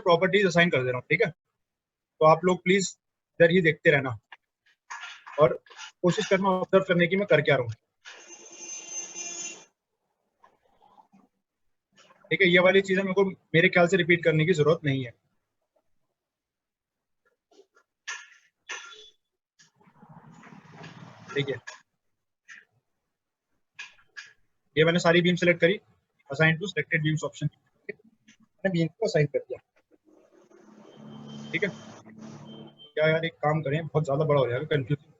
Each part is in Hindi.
प्रॉपर्टीज असाइन कर दे रहा हूँ, ठीक है। तो आप लोग प्लीज इधर ही देखते रहना और कोशिश करना ऑब्जर्व करने की मैं कर क्या रहा हूँ, ठीक है। ये वाली चीजें मेरे को मेरे ख्याल से रिपीट करने की जरूरत नहीं है, ठीक है। ये मैंने सारी बीम सेलेक्ट करी, assign to selected beams option, मैंने बीम को असाइन कर दिया, ठीक है। क्या यार, एक काम करें, बहुत ज्यादा बड़ा हो जाएगा, कंफ्यूजिंग।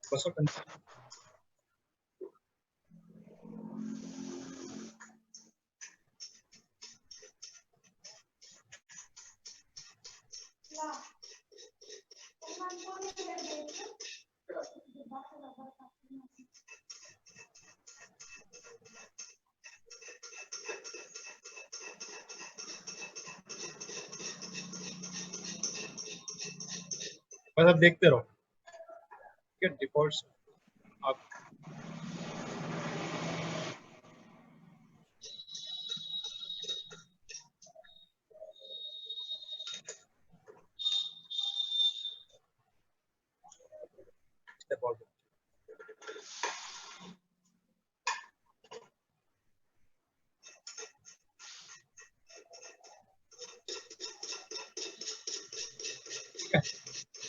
बस बस आप देखते रहो, ठीक है। डिफॉल्ट आप डिफॉल्ट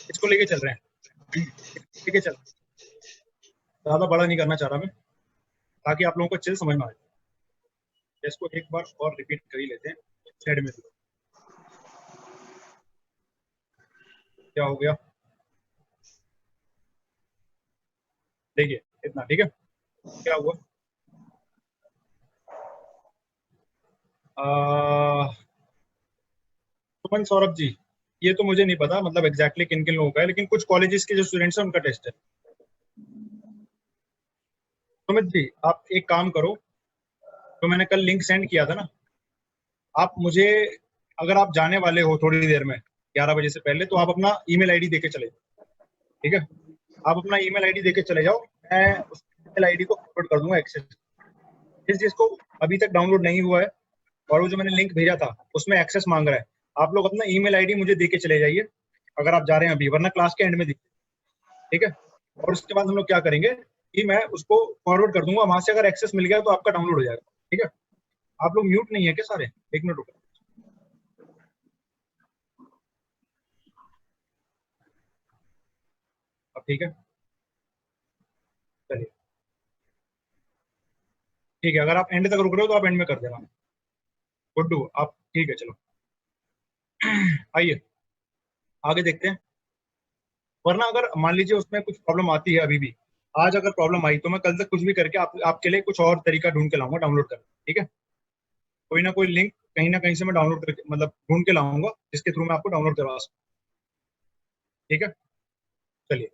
इसको लेके चल रहे हैं, लेके चल, ज्यादा बड़ा नहीं करना चाह रहा मैं, ताकि आप लोगों को चिल समझ में आ जाए। इसको एक बार और रिपीट कर ही लेते हैं साइड में। क्या हो गया, देखिए इतना, ठीक है। क्या हुआ, सुमन सौरभ जी, ये तो मुझे नहीं पता मतलब एग्जैक्टली किन किन लोगों का है, लेकिन कुछ कॉलेजेस के जो स्टूडेंट्स हैं उनका टेस्ट है। सुमित जी, आप एक काम करो, तो मैंने कल लिंक सेंड किया था ना, आप मुझे, अगर आप जाने वाले हो थोड़ी देर में 11 बजे से पहले, तो आप अपना ईमेल आईडी देके चले जाओ, ठीक है। आप अपना ईमेल आईडी देके चले जाओ, मैं उस ईमेल आईडी को फॉरवर्ड कर दूंगा एक्सेस, जिसको अभी तक डाउनलोड नहीं हुआ है और वो जो मैंने लिंक भेजा था उसमें एक्सेस मांग रहा है। आप लोग अपना ईमेल आईडी मुझे देके चले जाइए अगर आप जा रहे हैं अभी, वरना क्लास के एंड में दिखे, ठीक है। और उसके बाद हम लोग क्या करेंगे कि मैं उसको फॉरवर्ड कर दूंगा, वहां से अगर एक्सेस मिल गया तो आपका डाउनलोड हो जाएगा, ठीक है। आप लोग म्यूट नहीं है क्या सारे, एक मिनट रुको। अब ठीक है, चलिए, ठीक है। अगर आप एंड तक रुक रहे हो तो आप एंड में कर देना, गुड्डू आप, ठीक है चलो। आइए आगे देखते हैं, वरना अगर मान लीजिए उसमें कुछ प्रॉब्लम आती है अभी भी, आज अगर प्रॉब्लम आई तो मैं कल तक कुछ भी करके आपके लिए कुछ और तरीका ढूंढ के लाऊंगा डाउनलोड करना, ठीक है। कोई ना कोई लिंक कहीं ना कहीं से मैं डाउनलोड करके मतलब ढूंढ के लाऊंगा जिसके थ्रू मैं आपको डाउनलोड करवा सकूँ, ठीक है। चलिए,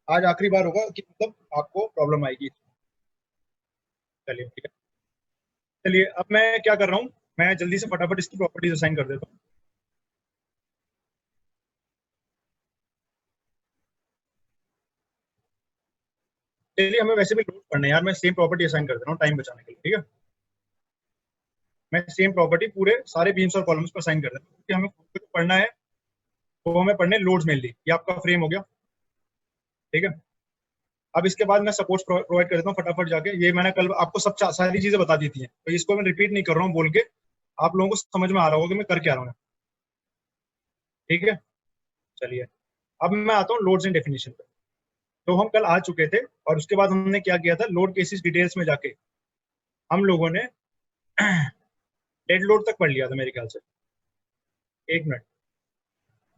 आज आखिरी बार होगा कि मतलब आपको प्रॉब्लम आएगी, चलिए ठीक है। चलिए अब मैं क्या कर रहा हूँ, मैं जल्दी से फटाफट इसकी प्रॉपर्टीज असाइन कर देता हूँ। चलिए, हमें वैसे भी लोड पढ़ना है यार, मैं सेम प्रॉपर्टी असाइन कर दे रहा हूँ टाइम बचाने के लिए, ठीक है। मैं सेम प्रॉपर्टी पूरे सारे बीम्स और कॉलम्स पर असाइन कर देता हूँ, क्योंकि हमें पढ़ना है, तो हमें पढ़ने लोड्स मेनली। ये आपका फ्रेम हो गया, ठीक है। अब इसके बाद मैं सपोर्ट प्रोवाइड कर देता हूँ फटाफट जाके, ये मैंने कल आपको सब सारी चीजें बता दी थी, तो इसको मैं रिपीट नहीं कर रहा हूँ बोल के, आप लोगों को समझ में आ रहा होगा कि मैं कर क्या रहा हूँ, ठीक है। चलिए, अब मैं आता हूँ लोड्स एंड डेफिनेशन पे। तो हम कल आ चुके थे और उसके बाद हमने क्या किया था, लोड केसेस डिटेल्स में जाके हम लोगों ने डेड लोड तक पढ़ लिया था मेरे ख्याल से। एक मिनट,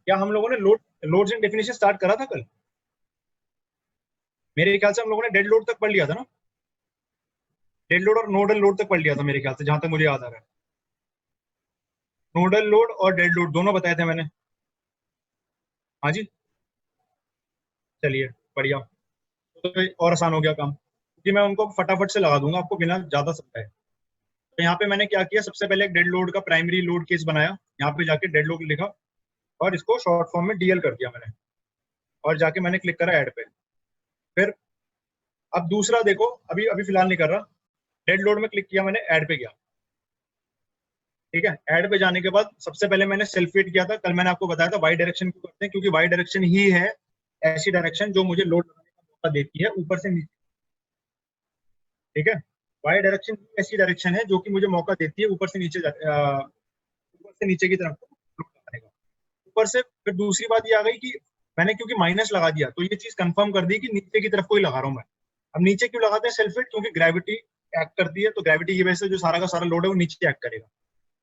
क्या हम लोगों ने लोड्स एंड डेफिनेशन स्टार्ट करा था कल? मेरे ख्याल से हम लोगों ने डेड लोड तक पढ़ लिया था ना, डेड लोड और नोडल लोड तक पढ़ लिया था मेरे ख्याल से, जहां तक मुझे याद आ रहा है। नोडल लोड और डेड लोड दोनों बताए थे मैंने, हाँ जी। चलिए, बढ़िया, तो और आसान हो गया काम, क्योंकि मैं उनको फटाफट से लगा दूंगा आपको बिना ज्यादा समझाए। तो यहाँ पे मैंने क्या किया, सबसे पहले एक डेड लोड का प्राइमरी लोड केस बनाया, यहाँ पे जाके डेड लोड लिखा और इसको शॉर्ट फॉर्म में डीएल कर दिया मैंने, और जाके मैंने क्लिक करा ऐड पे। फिर अब दूसरा देखो, अभी अभी फिलहाल नहीं कर रहा, डेड लोड में क्लिक किया मैंने, ऐड पे गया, ठीक है। ऐड पे जाने के बाद सबसे पहले मैंने सेल्फ वेट किया था, कल मैंने आपको बताया था वाई डायरेक्शन क्यों करते हैं, क्योंकि वाई डायरेक्शन ही है ऐसी डायरेक्शन जो मुझे लोड लगाने का मौका देती है ऊपर से नीचे, ठीक है। वाई डायरेक्शन ऐसी डायरेक्शन है जो कि मुझे मौका देती है ऊपर से नीचे की तरफ लोड लगाने का। ऊपर से फिर दूसरी बात ये आ गई कि मैंने क्योंकि माइनस लगा दिया तो ये चीज कंफर्म कर दी कि नीचे की तरफ कोई लगा रहा हूं मैं। अब नीचे क्यों लगाते हैं सेल्फ वेट, क्योंकि ग्रेविटी एक्ट करती है, तो ग्रेविटी की वजह से जो सारा का सारा लोड है वो नीचे एक्ट करेगा।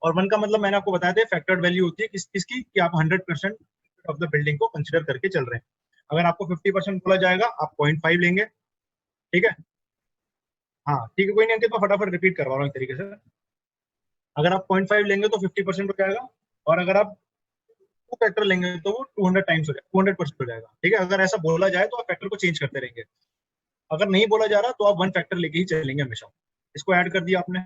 और वन का मतलब मैंने आपको बताया था फैक्टर्ड वैल्यू होती है किसकी, कि आप 100% ऑफ द बिल्डिंग को कंसिडर करके चल रहे हैं। अगर आपको 50% बोला जाएगा आप 0.5 लेंगे, ठीक है। हाँ ठीक है, कोई नहीं अंकित, मैं फटाफट रिपीट करवा रहा हूँ एक तरीके से। अगर आप 0.5 लेंगे तो 50% हो जाएगा, और अगर आप टू फैक्टर लेंगे तो वो 200 टाइम्स हो जाएगा, 200% हो जाएगा, ठीक है। अगर ऐसा बोला जाए तो आप फैक्टर को चेंज करते रहेंगे, अगर नहीं बोला जा रहा तो आप वन फैक्टर लेके ही चलेंगे हमेशा। इसको ऐड कर दिया आपने,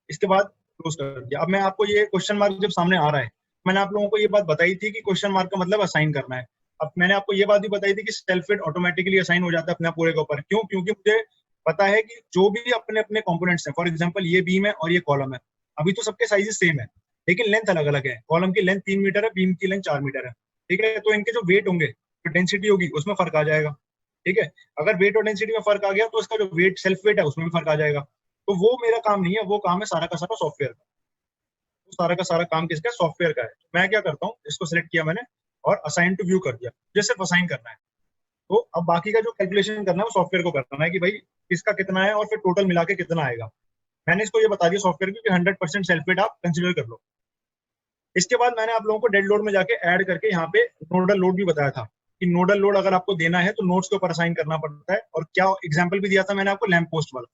इसके बाद क्लोज कर दिया। अब मैं आपको ये क्वेश्चन मार्क जब सामने आ रहा है, मैंने आप लोगों को ये बात बताई थी कि क्वेश्चन मार्क का मतलब असाइन करना है। अब मैंने आपको ये बात भी बताई थी कि सेल्फ फिट ऑटोमेटिकली असाइन हो जाता है अपने पूरे के ऊपर, क्यों, क्योंकि मुझे पता है कि जो भी अपने अपने कंपोनेंट्स हैं, फॉर एग्जांपल ये बीम है और ये कॉलम है, अभी तो सबके साइजेस सेम है लेकिन लेंथ अलग अलग है। कॉलम की लेंथ 3 मीटर है, बीम की लेंथ 4 मीटर है, ठीक है। तो इनके जो वेट होंगे, जो डेंसिटी होगी उसमें फर्क आ जाएगा, ठीक है। अगर वेट और डेंसिटी में फर्क आ गया तो इसका जो वेट सेल्फ वेट है उसमें भी फर्क आ जाएगा। तो वो मेरा काम नहीं है, वो काम है सारा का सारा सॉफ्टवेयर का। तो सारा का सारा काम किसका, सॉफ्टवेयर का है। तो मैं क्या करता हूँ, इसको सिलेक्ट किया मैंने और असाइन टू व्यू कर दिया, मुझे सिर्फ असाइन करना है। तो अब बाकी का जो कैलकुलेशन करना है वो सॉफ्टवेयर को करना है कि भाई किसका कितना है और फिर टोटल मिला के कितना आएगा। मैंने इसको ये बता दिया सॉफ्टवेयर को कि 100% सेल्फ वेट आप कंसिडर कर लो। इसके बाद मैंने आप लोगों को डेड लोड में जाके ऐड करके यहाँ पे नोडल लोड भी बताया था कि नोडल लोड अगर आपको देना है तो नोड्स के ऊपर असाइन करना पड़ता है, और क्या एग्जाम्पल भी दिया था मैंने आपको लैंप पोस्ट वाला,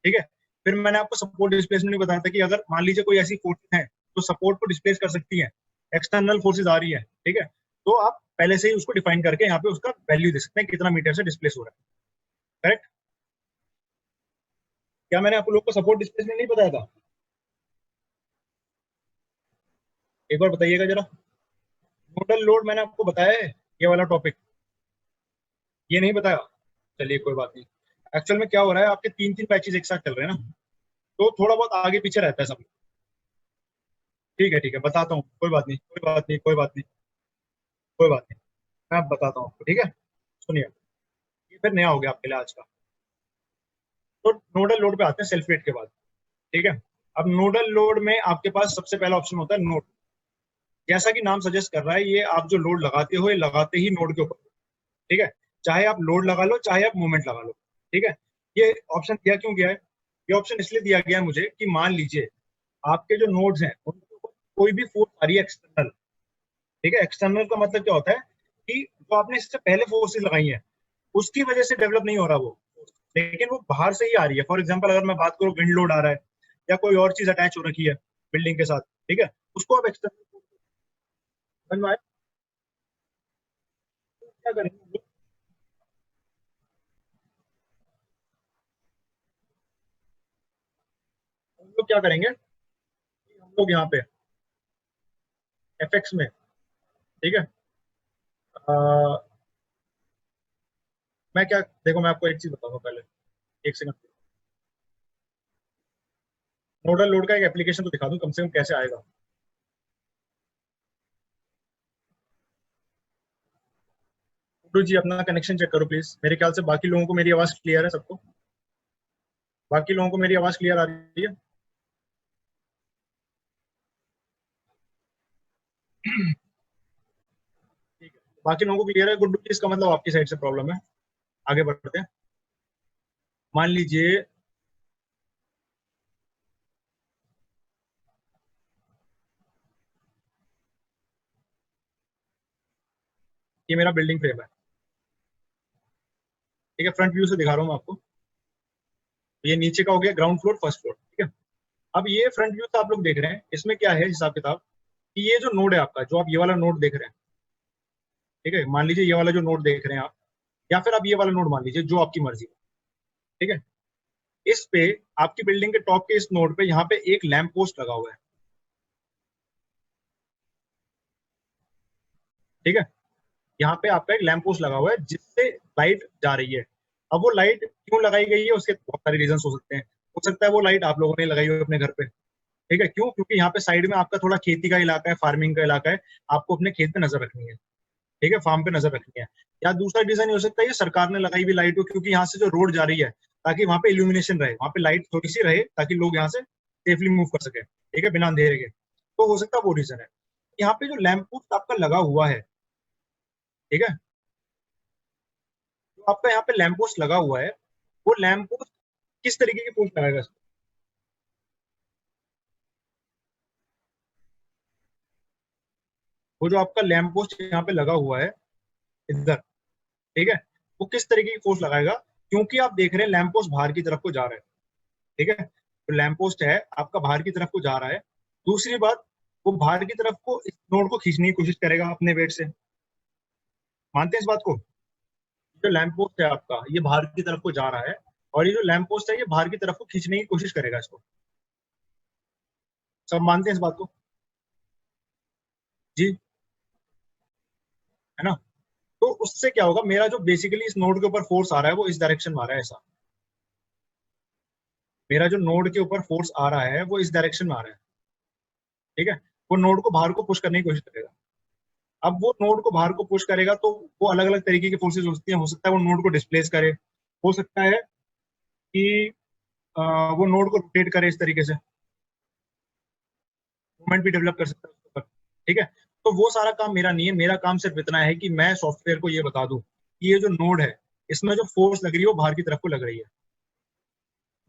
ठीक है। फिर मैंने आपको सपोर्ट डिस्प्लेसमेंट भी बताया था कि अगर मान लीजिए कोई ऐसी फोर्सेज है तो सपोर्ट को डिस्प्लेस कर सकती है, एक्सटर्नल फोर्सेज आ रही है, ठीक है। तो आप पहले से ही उसको डिफाइन करके यहाँ पे उसका वैल्यू दे सकते हैं कितना मीटर से डिस्प्लेस हो रहा है, करेक्ट। क्या मैंने आप लोग को सपोर्ट डिस्प्लेसमेंट नहीं बताया था, एक बार बताइएगा जरा। नोडल लोड मैंने आपको बताया है, ये वाला टॉपिक ये नहीं बताया, चलिए कोई बात नहीं। एक्चुअल में क्या हो रहा है, आपके तीन तीन बैचेस एक साथ चल रहे हैं ना, तो थोड़ा बहुत आगे पीछे रहता है सब। ठीक है बताता हूँ, कोई बात नहीं कोई बात नहीं कोई बात नहीं कोई बात नहीं, मैं अब बताता हूँ आपको, ठीक है। सुनिए, ये फिर नया हो गया आपके लिए आज का। तो नोडल लोड पे आते हैं सेल्फ वेट के बाद, ठीक है। अब नोडल लोड में आपके पास सबसे पहला ऑप्शन होता है नोड। जैसा कि नाम सजेस्ट कर रहा है, ये आप जो लोड लगाते हो ये लगाते ही नोड के ऊपर, ठीक है। चाहे आप लोड लगा लो चाहे आप मूवमेंट लगा लो, ठीक है। ये ऑप्शन दिया क्यों गया है, ये ऑप्शन इसलिए दिया गया है मुझे कि मान लीजिए आपके जो नोड्स हैं उनको कोई भी फोर्स आ रही है एक्सटर्नल, ठीक है। एक्सटर्नल का मतलब क्या होता है कि जो आपने इससे पहले फोर्सेज लगाई हैं उसकी वजह से डेवलप नहीं हो रहा वो, लेकिन वो बाहर से ही आ रही है। फॉर एग्जाम्पल अगर मैं बात करूँ विंड लोड आ रहा है या कोई और चीज अटैच हो रखी है बिल्डिंग के साथ, ठीक है, उसको आप एक्सटर्नल बनवाए, तो क्या करेंगे हम लोग, क्या करेंगे कि हम लोग यहाँ पे एफएक्स में, ठीक है। मैं क्या, देखो मैं आपको एक चीज बताऊंगा पहले, एक सेकंड। नोडल लोड का एक एप्लीकेशन तो दिखा दूं कम से कम कैसे आएगा। गुरु जी अपना कनेक्शन चेक करो प्लीज, मेरे ख्याल से बाकी लोगों को मेरी आवाज क्लियर है सबको, बाकी लोगों को मेरी आवाज क्लियर आ रही है। ठीक है, बाकी लोगों को क्लियर है गुड्डू जी, इसका मतलब आपकी साइड से प्रॉब्लम है। आगे बढ़ते हैं। मान लीजिए ये मेरा बिल्डिंग फ्रेम है, ठीक है। फ्रंट व्यू से दिखा रहा हूँ मैं आपको, ये नीचे का हो गया ग्राउंड फ्लोर फर्स्ट फ्लोर, ठीक है। अब ये फ्रंट व्यू से आप लोग देख रहे हैं, इसमें क्या है हिसाब किताब कि ये जो नोड है आपका, जो आप ये वाला नोड देख रहे हैं, ठीक है, मान लीजिए ये वाला जो नोड देख रहे हैं आप, या फिर आप ये वाला नोड मान लीजिए, जो आपकी मर्जी है, ठीक है। इस पे आपकी बिल्डिंग के टॉप के इस नोड पे यहाँ पे एक लैंप पोस्ट लगा हुआ है, ठीक है। यहाँ पे आपका एक लैंप पोस्ट लगा हुआ है जिससे लाइट जा रही है। अब वो लाइट क्यों लगाई गई है उसके बहुत सारे रीजन हो सकते हैं। हो सकता है वो लाइट आप लोगों ने लगाई हो अपने घर पे, ठीक है। क्यों? क्योंकि यहाँ पे साइड में आपका थोड़ा खेती का इलाका है, फार्मिंग का इलाका है, आपको अपने खेत पे नजर रखनी है, ठीक है, फार्म पे नजर रखनी है। या दूसरा रीजन ये हो सकता है ये सरकार ने लगाई हुई लाइट हो, क्योंकि यहाँ से जो रोड जा रही है ताकि वहां पे इल्यूमिनेशन रहे, वहां पे लाइट थोड़ी सी रहे ताकि लोग यहाँ से सेफली मूव कर सके, ठीक है, बिना अंधेरे के। तो हो सकता है वो रीजन है। यहाँ पे जो लैंप पोस्ट आपका लगा हुआ है, ठीक है, जो आपका यहाँ पे लैंप पोस्ट लगा हुआ है, वो लैंप पोस्ट किस तरीके की पोस्ट लगाएगा? वो जो आपका लैंप पोस्ट यहाँ पे लगा हुआ है इधर, ठीक है, वो किस तरीके की फोर्स लगाएगा? क्योंकि आप देख रहे हैं लैंप पोस्ट बाहर की तरफ को जा रहा है, ठीक है, तो लैंप पोस्ट है आपका बाहर की तरफ को जा रहा है। दूसरी बात, वो बाहर की तरफ को इस नोड को खींचने की कोशिश करेगा अपने वेट से। मानते हैं इस बात को? जो लैंप पोस्ट है आपका ये बाहर की तरफ को जा रहा है, और ये जो लैंप पोस्ट है ये बाहर की तरफ को खींचने की कोशिश करेगा इसको। सब मानते हैं इस बात को? जी, है ना। तो उससे क्या होगा, मेरा जो बेसिकली इस नोड के ऊपर फोर्स आ रहा है वो इस डायरेक्शन में आ रहा है, ऐसा। मेरा जो नोड के ऊपर फोर्स आ रहा है वो इस डायरेक्शन में आ रहा है, ठीक है। वो नोड को बाहर को पुश करने की कोशिश करेगा। अब वो नोड को बाहर को पुश करेगा तो वो अलग अलग तरीके की फोर्सेज हो सकती हैं। हो सकता है वो नोड को डिस्प्लेस करे, हो सकता है कि वो नोड को रोटेट करे इस तरीके से, मूवमेंट भी डेवलप कर सकता है उसके ऊपर, ठीक है। तो वो सारा काम मेरा नहीं है, मेरा काम सिर्फ इतना है कि मैं सॉफ्टवेयर को ये बता दूं कि ये जो नोड है इसमें जो फोर्स लग रही है वो बाहर की तरफ को लग रही है।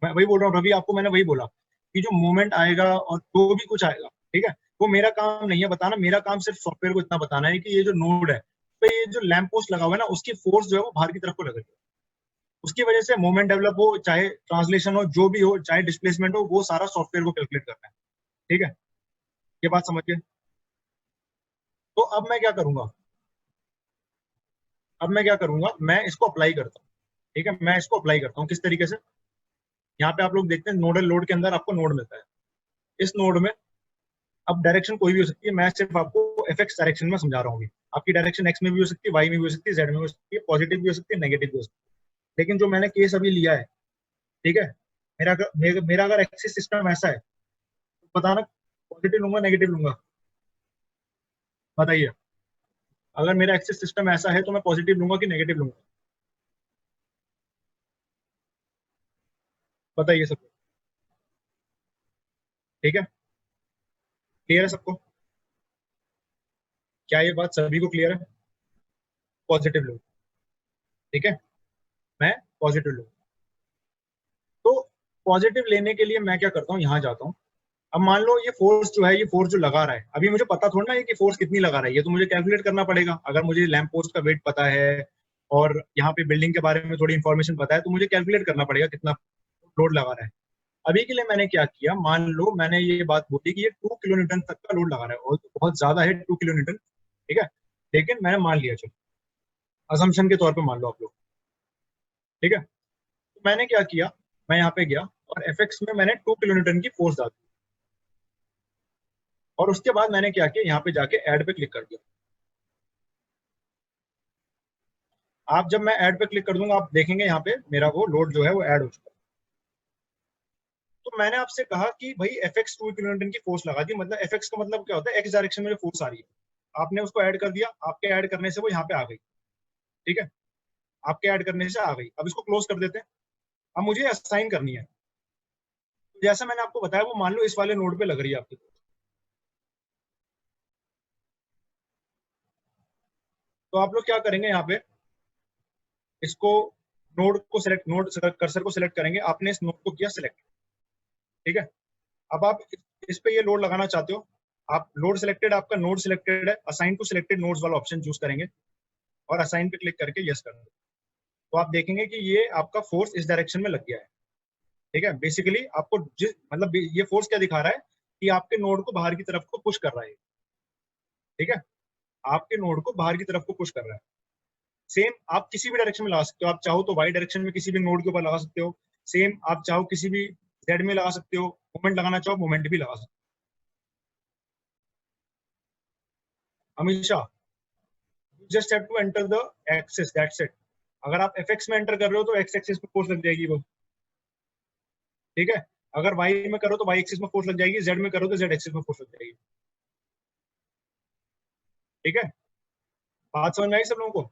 मैं वही बोल रहा हूँ रवि, आपको मैंने वही बोला कि जो मूवमेंट आएगा और जो भी कुछ आएगा, ठीक है, वो मेरा काम नहीं है बताना। मेरा काम सिर्फ सॉफ्टवेयर को इतना बताना है कि ये जो नोड है, तो ये जो लैंप पोस्ट लगा हुआ है ना, उसकी फोर्स जो है वो बाहर की तरफ को लग रही है। उसकी वजह से मूवमेंट डेवलप हो, चाहे ट्रांसलेशन हो, जो भी हो, चाहे डिस्प्लेसमेंट हो, वो सारा सॉफ्टवेयर को कैलकुलेट करना है, ठीक है। ये बात समझ गए? तो अब मैं क्या करूंगा, अब मैं क्या करूंगा, मैं इसको अप्लाई करता हूँ, ठीक है। मैं इसको अप्लाई करता हूँ किस तरीके से? यहाँ पे आप लोग देखते हैं नोडल लोड के अंदर आपको नोड मिलता है। इस नोड में अब डायरेक्शन कोई भी हो सकती है, मैं सिर्फ आपको एफ एक्स डायरेक्शन में समझा रहा हूँ। आपकी डायरेक्शन एक्स में भी हो सकती है, वाई में भी हो सकती है, जेड में भी हो सकती है, पॉजिटिव भी हो सकती है, नेगेटिव भी हो सकती है। लेकिन जो मैंने केस अभी लिया है, ठीक है, मेरा अगर एक्सिस सिस्टम ऐसा है तो बताना, पॉजिटिव लूंगा नेगेटिव लूंगा? बताइए। अगर मेरा एक्सिस सिस्टम ऐसा है तो मैं पॉजिटिव लूंगा कि नेगेटिव लूंगा? बताइए सबको। ठीक है, क्लियर है सबको? क्या ये बात सभी को क्लियर है? पॉजिटिव लूंगा, ठीक है, मैं पॉजिटिव लूंगा। तो पॉजिटिव लेने के लिए मैं क्या करता हूँ, यहाँ जाता हूँ। अब मान लो ये फोर्स जो है, ये फोर्स जो लगा रहा है, अभी मुझे पता थोड़ा ना है कि फोर्स कितनी लगा रहा है, ये तो मुझे कैलकुलेट करना पड़ेगा। अगर मुझे लैंप पोस्ट का वेट पता है और यहाँ पे बिल्डिंग के बारे में थोड़ी इंफॉर्मेशन पता है तो मुझे कैलकुलेट करना पड़ेगा कितना लोड लगा रहा है। अभी के लिए मैंने क्या किया, मान लो मैंने ये बात बोली कि ये 2 किलो न्यूटन तक का लोड लगा रहा है, और तो बहुत ज्यादा है 2 किलो न्यूटन, ठीक है, लेकिन मैंने मान लिया, चलो असम्पशन के तौर पे मान लो आप लोग, ठीक है। तो मैंने क्या किया, मैं यहाँ पे गया और एफ एक्स में मैंने 2 किलो न्यूटन की फोर्स डाल दी, और उसके बाद मैंने क्या किया, यहाँ पे जाके ऐड पे क्लिक कर दिया। आप जब मैं ऐड पे क्लिक कर दूंगा आप देखेंगे यहाँ पे मेरा वो लोड जो है वो ऐड हो चुका है। तो मैंने आपसे कहा कि भाई एफ एक्स 2 किलो न्यूटन की फोर्स लगा दी, मतलब एफ एक्स का मतलब क्या होता है, एक्स डायरेक्शन में जो फोर्स आ रही है। आपने उसको ऐड कर दिया, आपके ऐड करने से वो यहाँ पे आ गई, ठीक है, आपके ऐड करने से आ गई। अब इसको क्लोज कर देते हैं। अब मुझे असाइन करनी है, जैसा मैंने आपको बताया वो मान लो इस वाले नोड पे लग रही है आपकी। तो आप लोग क्या करेंगे, यहाँ पे इसको नोड को सिलेक्ट, नोड कर्सर को सिलेक्ट करेंगे, आपने इस नोड को किया सिलेक्ट, ठीक है। अब आप इस पे ये लोड लगाना चाहते हो, आप लोड सिलेक्टेड, आपका नोड सिलेक्टेड है, असाइन टू सिलेक्टेड नोड्स वाला ऑप्शन चूज करेंगे और असाइन पे क्लिक करके यस कर देंगे। तो आप देखेंगे कि ये आपका फोर्स इस डायरेक्शन में लग गया है, ठीक है। बेसिकली आपको जिस मतलब ये फोर्स क्या दिखा रहा है कि आपके नोड को बाहर की तरफ को पुश कर रहा है, ठीक है, आपके नोड को बाहर की तरफ को पुश कर रहा है। सेम आप किसी भी डायरेक्शन में लगा सकते हो, आप चाहो तो वाई डायरेक्शन में किसी भी नोड के ऊपर लगा सकते हो, सेम आप चाहो किसी भी जेड में लगा सकते हो, मोमेंट लगाना चाहो मोमेंट भी लगा सकते हो। हमेशा just have to enter the axis, that's it. अगर आप एफ में एंटर कर रहे हो तो एक्स एक्सिस में फोर्स लग जाएगी वो, ठीक है। अगर वाई में करो तो वाई एक्सिस में फोर्स लग जाएगी, जेड में करो तो जेड एक्सिस में फोर्स लग जाएगी, ठीक है। बात समझ में आई सब लोगों को?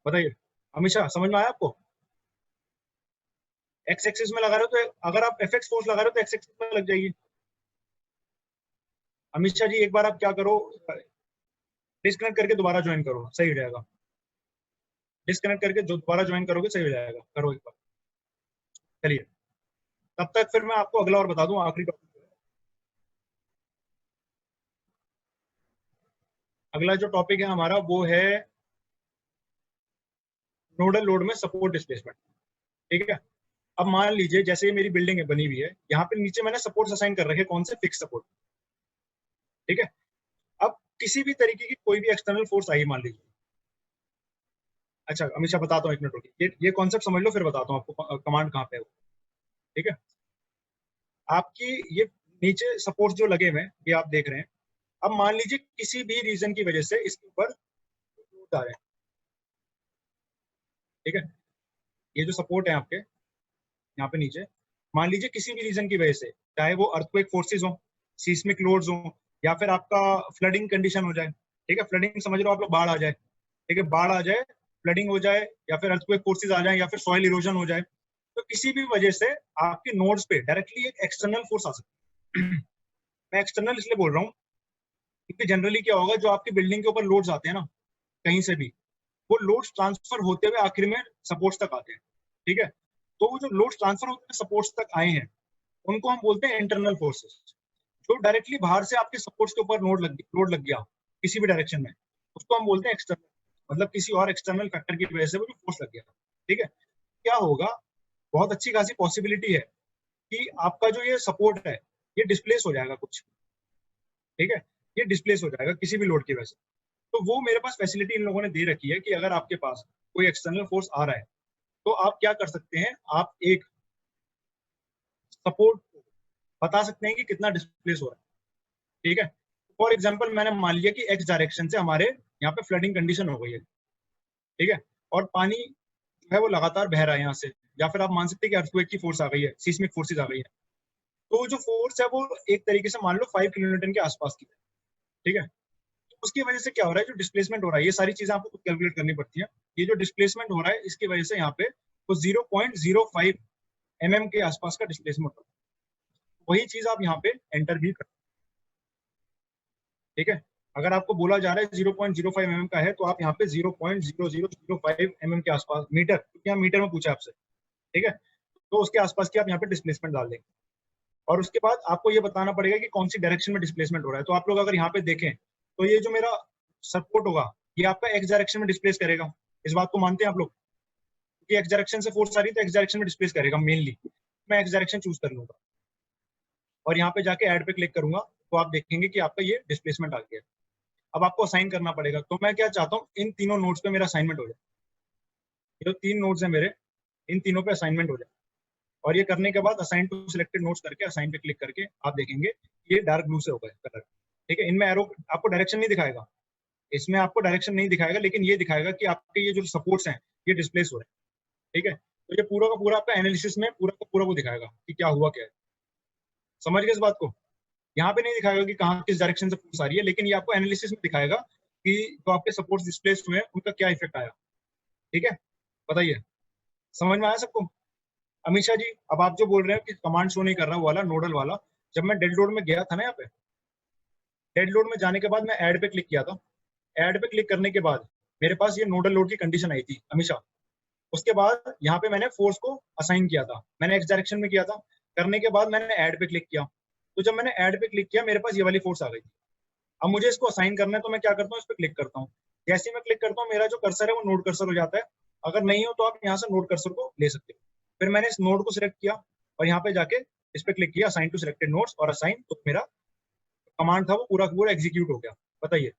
बताइए, हमेशा समझ में आया आपको? एक्स एक्सिस में लगा रहे हो तो अगर आप एफ फोर्स लगा रहे हो तो एक्स एक्सिस में लग जाएगी। हमेशा जी एक बार आप क्या करो, डिस्कनेक्ट करके दोबारा ज्वाइन करो, सही हो जाएगा। डिस्कनेक्ट करके जो दोबारा ज्वाइन करोगे सही हो जाएगा, करो एक बार। चलिए, तब तक फिर मैं आपको अगला और बता दूं, आखिरी टॉपिक। अगला जो टॉपिक है हमारा वो है नोडल लोड में सपोर्ट डिस्प्लेसमेंट, ठीक है। अब मान लीजिए जैसे ये मेरी बिल्डिंग है बनी हुई है, यहाँ पे नीचे मैंने सपोर्ट असाइन कर रखे, कौन से? फिक्स सपोर्ट, ठीक है। अब किसी भी तरीके की कोई भी एक्सटर्नल फोर्स आई मान लीजिए, अच्छा हमेशा बताता हूँ, एक मिनट रुकिए, ये कॉन्सेप्ट समझ लो फिर बताता हूँ आपको कमांड कहाँ पे है वो, ठीक है। आपकी ये नीचे सपोर्ट जो लगे हुए हैं ये आप देख रहे हैं। अब मान लीजिए किसी भी रीजन की वजह से इसके ऊपर लोड आ रहे हैं, ठीक है। ये जो सपोर्ट है आपके यहाँ पे नीचे, मान लीजिए किसी भी रीजन की वजह से, चाहे वो अर्थक्वेक फोर्सेज हो, सीस्मिक लोड्स हो, या फिर आपका फ्लडिंग कंडीशन हो जाए, ठीक है। फ्लडिंग समझ लो आप लोग, बाढ़ आ जाए, ठीक है, बाढ़ आ जाए, फ्लडिंग हो जाए, या फिर अर्थक्वेक फोर्सेज आ जाए, या फिर सॉइल इरोजन हो जाए, तो किसी भी वजह से आपके नोड्स पे डायरेक्टली एक एक्सटर्नल फोर्स आ सकती है। मैं एक्सटर्नल इसलिए बोल रहा हूँ क्योंकि जनरली क्या होगा, जो आपकी बिल्डिंग के ऊपर लोड्स आते हैं ना कहीं से भी, वो लोड्स ट्रांसफर होते हुए आखिर में सपोर्ट्स तक आते हैं, ठीक है। तो वो जो लोड्स ट्रांसफर होते हुए सपोर्ट्स तक आए हैं उनको हम बोलते हैं इंटरनल फोर्सेस। जो डायरेक्टली बाहर से आपके सपोर्ट्स के ऊपर लोड लग गया किसी भी डायरेक्शन में, उसको हम बोलते हैं एक्सटर्नल, मतलब किसी और एक्सटर्नल फैक्टर की वजह से वो जो फोर्स लग गया, ठीक है। क्या होगा, बहुत अच्छी खासी पॉसिबिलिटी है कि आपका जो ये सपोर्ट है ये डिस्प्लेस हो जाएगा कुछ, ठीक है। ये डिस्प्लेस हो जाएगा किसी भी लोड की वजह से। तो वो मेरे पास फैसिलिटी इन लोगों ने दे रखी है कि अगर आपके पास कोई एक्सटर्नल फोर्स आ रहा है तो आप क्या कर सकते हैं, आप एक सपोर्ट बता सकते हैं कि कितना डिस्प्लेस हो रहा है, ठीक है। फॉर एग्जाम्पल मैंने मान लिया कि एक्स डायरेक्शन से हमारे यहाँ पे फ्लडिंग कंडीशन हो गई है, ठीक है, और पानी जो है वो लगातार बह रहा है यहाँ से, या फिर आप मान सकते हैं कि अर्थक्वेक की फोर्स आ गई है, सीस्मिक फोर्सेज आ गई है। तो जो फोर्स है वो एक तरीके से मान लो 5 किलोन्यूटन के आसपास की है, ठीक है। तो उसकी वजह से क्या हो रहा है, जो डिस्प्लेसमेंट हो रहा है, ये सारी चीजें आपको खुद कैलकुलेट करनी पड़ती है। ये जो डिस्प्लेसमेंट हो रहा है इसकी वजह से यहाँ पे तो 0.05 mm के आसपास का डिस्प्लेसमेंट होता है। वही चीज आप यहाँ पे एंटर भी कर, ठीक है। अगर आपको बोला जा रहा है 0.05 mm का है तो आप यहाँ पे 0.0005 mm के आसपास, मीटर, क्योंकि यहाँ मीटर में पूछा आपसे, ठीक है, तो उसके आसपास की आप यहाँ पे डिस्प्लेसमेंट डाल देंगे। और उसके बाद आपको ये बताना पड़ेगा कि कौन सी डायरेक्शन में डिस्प्लेसमेंट हो रहा है। तो आप लोग अगर यहाँ पे देखें तो ये जो मेरा सपोर्ट होगा ये आपका एक्स डायरेक्शन में डिस्प्लेस करेगा, इस बात को मानते हैं आप लोग? क्योंकि एक्स डायरेक्शन से फोर्स आ रही है तो एक्स डायरेक्शन में डिस्प्लेस करेगा मेनली। मैं एक्स डायरेक्शन चूज कर लूंगा और यहाँ पे जाके ऐड पे क्लिक करूंगा तो आप देखेंगे कि आपका ये डिस्प्लेसमेंट आ गया। अब आपको असाइन करना पड़ेगा, तो मैं क्या चाहता हूँ, इन तीनों नोट्स पे मेरा असाइनमेंट हो जाए। ये जो 3 नोट्स है मेरे, इन तीनों पे असाइनमेंट हो जाए। और ये करने के बाद असाइन टू सिलेक्टेड नोट्स करके असाइन पे क्लिक करके आप देखेंगे ये डार्क ब्लू से होगा कलर, ठीक है। इनमें एरो आपको डायरेक्शन नहीं दिखाएगा, इसमें आपको डायरेक्शन नहीं दिखाएगा, लेकिन ये दिखाएगा कि आपके ये जो सपोर्ट्स हैं ये डिस्प्लेस हो रहे हैं, ठीक है। तो ये पूरा का पूरा आपका एनालिसिस में पूरा का पूरा वो दिखाएगा कि क्या हुआ क्या है। समझ गए इस बात को? यहाँ पे नहीं दिखाएगा कि कहाँ किस डायरेक्शन से फोर्स आ रही है, लेकिन ये आपको एनालिसिस में दिखाएगा कि जो आपके सपोर्ट्स डिस्प्लेस हुए हैं उनका क्या इफेक्ट आया, ठीक है। बताइए, समझ में आया सबको? अमीषा जी, अब आप जो बोल रहे हो कि कमांड शो नहीं कर रहा वो वाला नोडल वाला, जब मैं डेड लोड में गया था ना, यहाँ पे डेड लोड में जाने के बाद मैं ऐड पे क्लिक किया था। ऐड पे क्लिक करने के बाद मेरे पास ये नोडल लोड की कंडीशन आई थी अमीषा। उसके बाद यहाँ पे मैंने फोर्स को असाइन किया था, मैंने एक्स डायरेक्शन में किया था। करने के बाद मैंने ऐड पे क्लिक किया, तो जब मैंने ऐड पे क्लिक किया मेरे पास ये वाली फोर्स आ गई थी। अब मुझे इसको असाइन करना है तो मैं क्या करता हूँ, इस पर क्लिक करता हूँ। जैसे ही मैं क्लिक करता हूँ मेरा जो कर्सर है वो नोड कर्सर हो जाता है। अगर नहीं हो तो आप यहाँ से नोड कर्सर को ले सकते हो। फिर मैंने इस नोड को सिलेक्ट किया और यहाँ पे जाके इस पे क्लिक किया, असाइन टू सिलेक्टेड नोड्स, और असाइन, तो मेरा कमांड था वो पूरा पूरा एग्जीक्यूट हो गया। बताइए,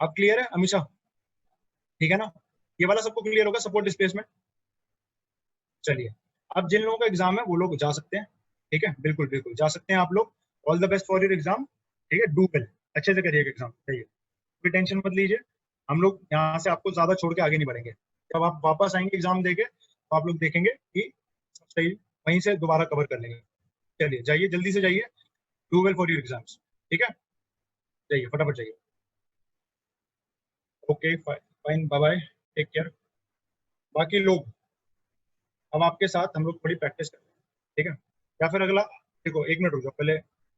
अब क्लियर है अमीषा? ठीक है ना? ये वाला सबको क्लियर होगा, सपोर्ट डिस्प्लेसमेंट। चलिए, अब जिन लोगों का एग्जाम है वो लोग जा सकते हैं, ठीक है, बिल्कुल बिल्कुल जा सकते हैं आप लोग। All the best for your exam, ठीक है, डू वेल, अच्छे से करिएगा एग्जाम, चाहिए कोई टेंशन मत लीजिए। हम लोग यहाँ से आपको ज्यादा छोड़ के आगे नहीं बढ़ेंगे। जब आप वापस आएंगे एग्जाम देके तो आप लोग देखेंगे कि सब सही, वहीं से दोबारा कवर कर लेंगे। चलिए जाइए, जल्दी से जाइए, do well for your exams, ठीक है, जाइए फटाफट जाइए। Okay fine, bye bye, take care. बाकी लोग, अब आपके साथ हम लोग थोड़ी प्रैक्टिस करते हैं, ठीक है, या फिर अगला, देखो 1 मिनट रुक जाओ पहले,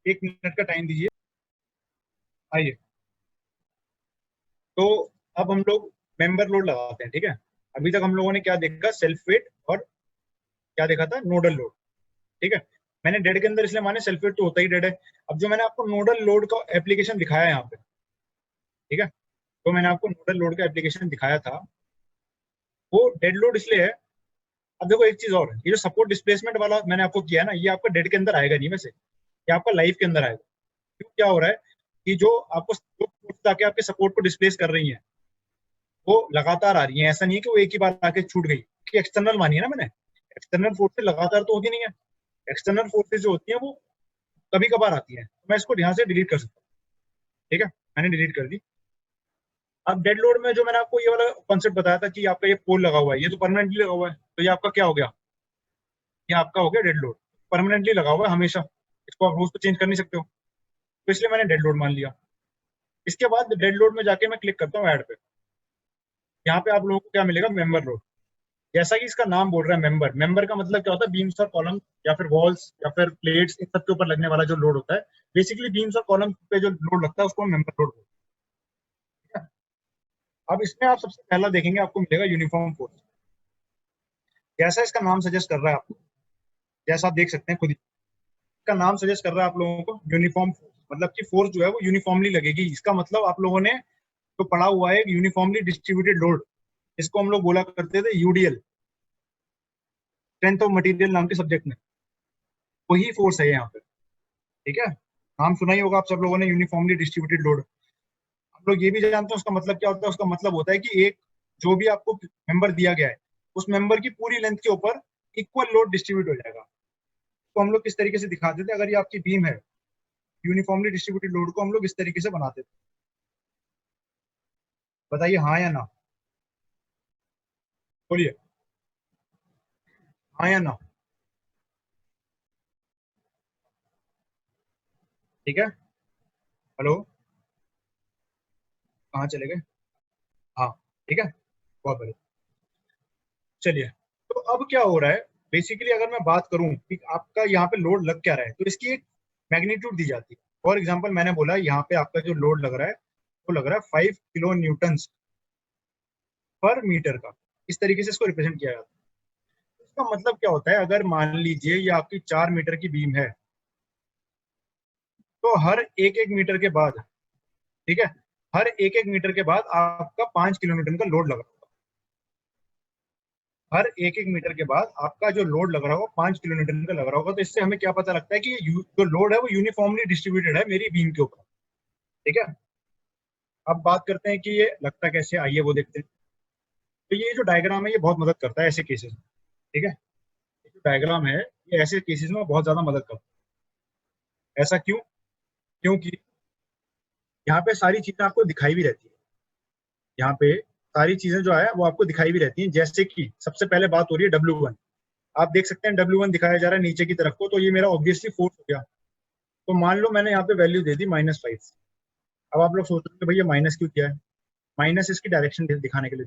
1 मिनट का टाइम दीजिए, आइए। तो अब हम लोग मेंबर लोड लगाते हैं, ठीक है। अभी तक हम लोगों ने क्या देखा, सेल्फ वेट और क्या देखा था, नोडल लोड, ठीक है। मैंने डेड के अंदर इसलिए माने, सेल्फ वेट तो होता ही डेड है। अब जो मैंने आपको नोडल लोड का एप्लीकेशन दिखाया है यहाँ पे, ठीक है, तो मैंने आपको नोडल लोड का एप्लीकेशन दिखाया था, वो डेड लोड इसलिए है। अब देखो एक चीज और है, ये जो सपोर्ट डिस्प्लेसमेंट वाला मैंने आपको किया है ना, ये आपका डेड के अंदर आएगा नहीं वैसे, ये आपका लाइफ के अंदर आएगा। क्यों, क्या हो रहा है कि जो आपको ताकि आपके सपोर्ट को डिस्प्लेस कर रही है वो लगातार आ रही है, ऐसा नहीं है कि वो एक ही बार आके छूट गई, कि एक्सटर्नल मानी है ना मैंने, एक्सटर्नल फोर्सेज लगातार तो होती नहीं है, एक्सटर्नल फोर्सेज जो होती है वो कभी कभार आती है। तो मैं इसको यहाँ से डिलीट कर सकता हूँ, ठीक है, मैंने डिलीट कर दी। अब डेड लोड में जो मैंने आपको ये वाला कॉन्सेप्ट बताया था कि आपका ये पोल लगा हुआ है, ये तो परमानेंटली लगा हुआ है, तो ये आपका क्या हो गया, ये आपका हो गया डेड लोड, परमानेंटली लगा हुआ है हमेशा, इसको आप रोज तो चेंज कर नहीं सकते हो, तो इसलिए मैंने डेड लोड मान लिया। इसके बाद डेड लोड में जाके मैं क्लिक करता हूँ ऐड पे, यहाँ पे आप लोगों को क्या मिलेगा, मेंबर लोड। जैसा कि इसका नाम बोल रहा है मेंबर, मेंबर का मतलब क्या होता है, बीम्स और कॉलम या फिर वॉल्स या फिर प्लेट्स, इन सब के ऊपर लगने वाला जो लोड होता है, बेसिकली बीम्स और कॉलम पे जो लोड लगता है उसको हम मेंबर लोड बोलते हैं। अब इसमें आप सबसे पहला देखेंगे, आपको मिलेगा यूनिफॉर्म फोर्स। जैसा इसका नाम सजेस्ट कर रहा है आपको, जैसा आप देख सकते हैं खुद ही, इसका नाम सजेस्ट कर रहा है आप लोगों को यूनिफॉर्म फोर्स, मतलब कि फोर्स जो है वो यूनिफॉर्मली लगेगी। इसका मतलब आप लोगों ने तो पढ़ा हुआ है यूनिफॉर्मली डिस्ट्रीब्यूटेड लोड, इसको हम लोग बोला करते थे यूडीएल, स्ट्रेंथ ऑफ मटेरियल नाम के सब्जेक्ट में, वही फोर्स है यहाँ पे, ठीक है। नाम सुना ही होगा आप सब लोगों ने, यूनिफॉर्मली डिस्ट्रीब्यूटेड लोड। आप लोग ये भी जानते हैं उसका मतलब क्या होता है, उसका मतलब होता है कि एक जो भी आपको मेंबर दिया गया है उस मेंबर की पूरी लेंथ के ऊपर इक्वल लोड डिस्ट्रीब्यूट हो जाएगा। तो हम लोग किस तरीके से दिखाते थे, अगर ये आपकी बीम है, यूनिफॉर्मली डिस्ट्रीब्यूटेड लोड को हम लोग इस तरीके से बनाते थे, बताइए हाँ या ना, बोलिए हाँ या ना, ठीक है। हेलो, कहाँ चले गए, हाँ, ठीक है, बहुत बढ़िया। चलिए, तो अब क्या हो रहा है, बेसिकली अगर मैं बात करूं कि आपका यहाँ पे लोड लग क्या रहा है, तो इसकी एक मैग्नीट्यूड दी जाती है। फॉर एग्जांपल मैंने बोला यहाँ पे आपका जो लोड लग रहा है वो लग रहा है 5 किलो न्यूटन पर मीटर का, इस तरीके से इसको रिप्रेजेंट किया जाता है। इसका मतलब क्या होता है, अगर मान लीजिए ये आपकी 4 मीटर की बीम है, तो हर एक एक मीटर के बाद, ठीक है, हर एक एक मीटर के बाद आपका 5 किलो न्यूटन का लोड लगा, हर एक एक मीटर के बाद आपका जो लोड लग रहा होगा 5 किलो न्यूटन का लग रहा होगा। तो इससे हमें क्या पता लगता है कि जो लोड है वो यूनिफॉर्मली डिस्ट्रीब्यूटेड है मेरी बीम के ऊपर, ठीक है। अब बात करते हैं कि ये लगता कैसे, आइए वो देखते हैं। तो ये जो डायग्राम है ये बहुत मदद करता है ऐसे केसेस में, ठीक है, ये जो डायग्राम है ये ऐसे केसेस में बहुत ज्यादा मदद करता है। ऐसा क्यों, क्योंकि यहाँ पे सारी चीजें आपको दिखाई भी रहती है, यहाँ पे सारी चीजें जो है वो आपको दिखाई भी रहती हैं। जैसे कि सबसे पहले बात हो रही है W1, आप देख सकते हैं W1 दिखाया जा रहा है नीचे की तरफ को, तो ये मेरा ऑब्वियसली फोर्स हो गया। तो मान लो मैंने यहाँ पे वैल्यू दे दी -5। अब आप लोग सोच रहे हैं भैया माइनस क्यों किया है, माइनस इसकी डायरेक्शन दिखाने के लिए।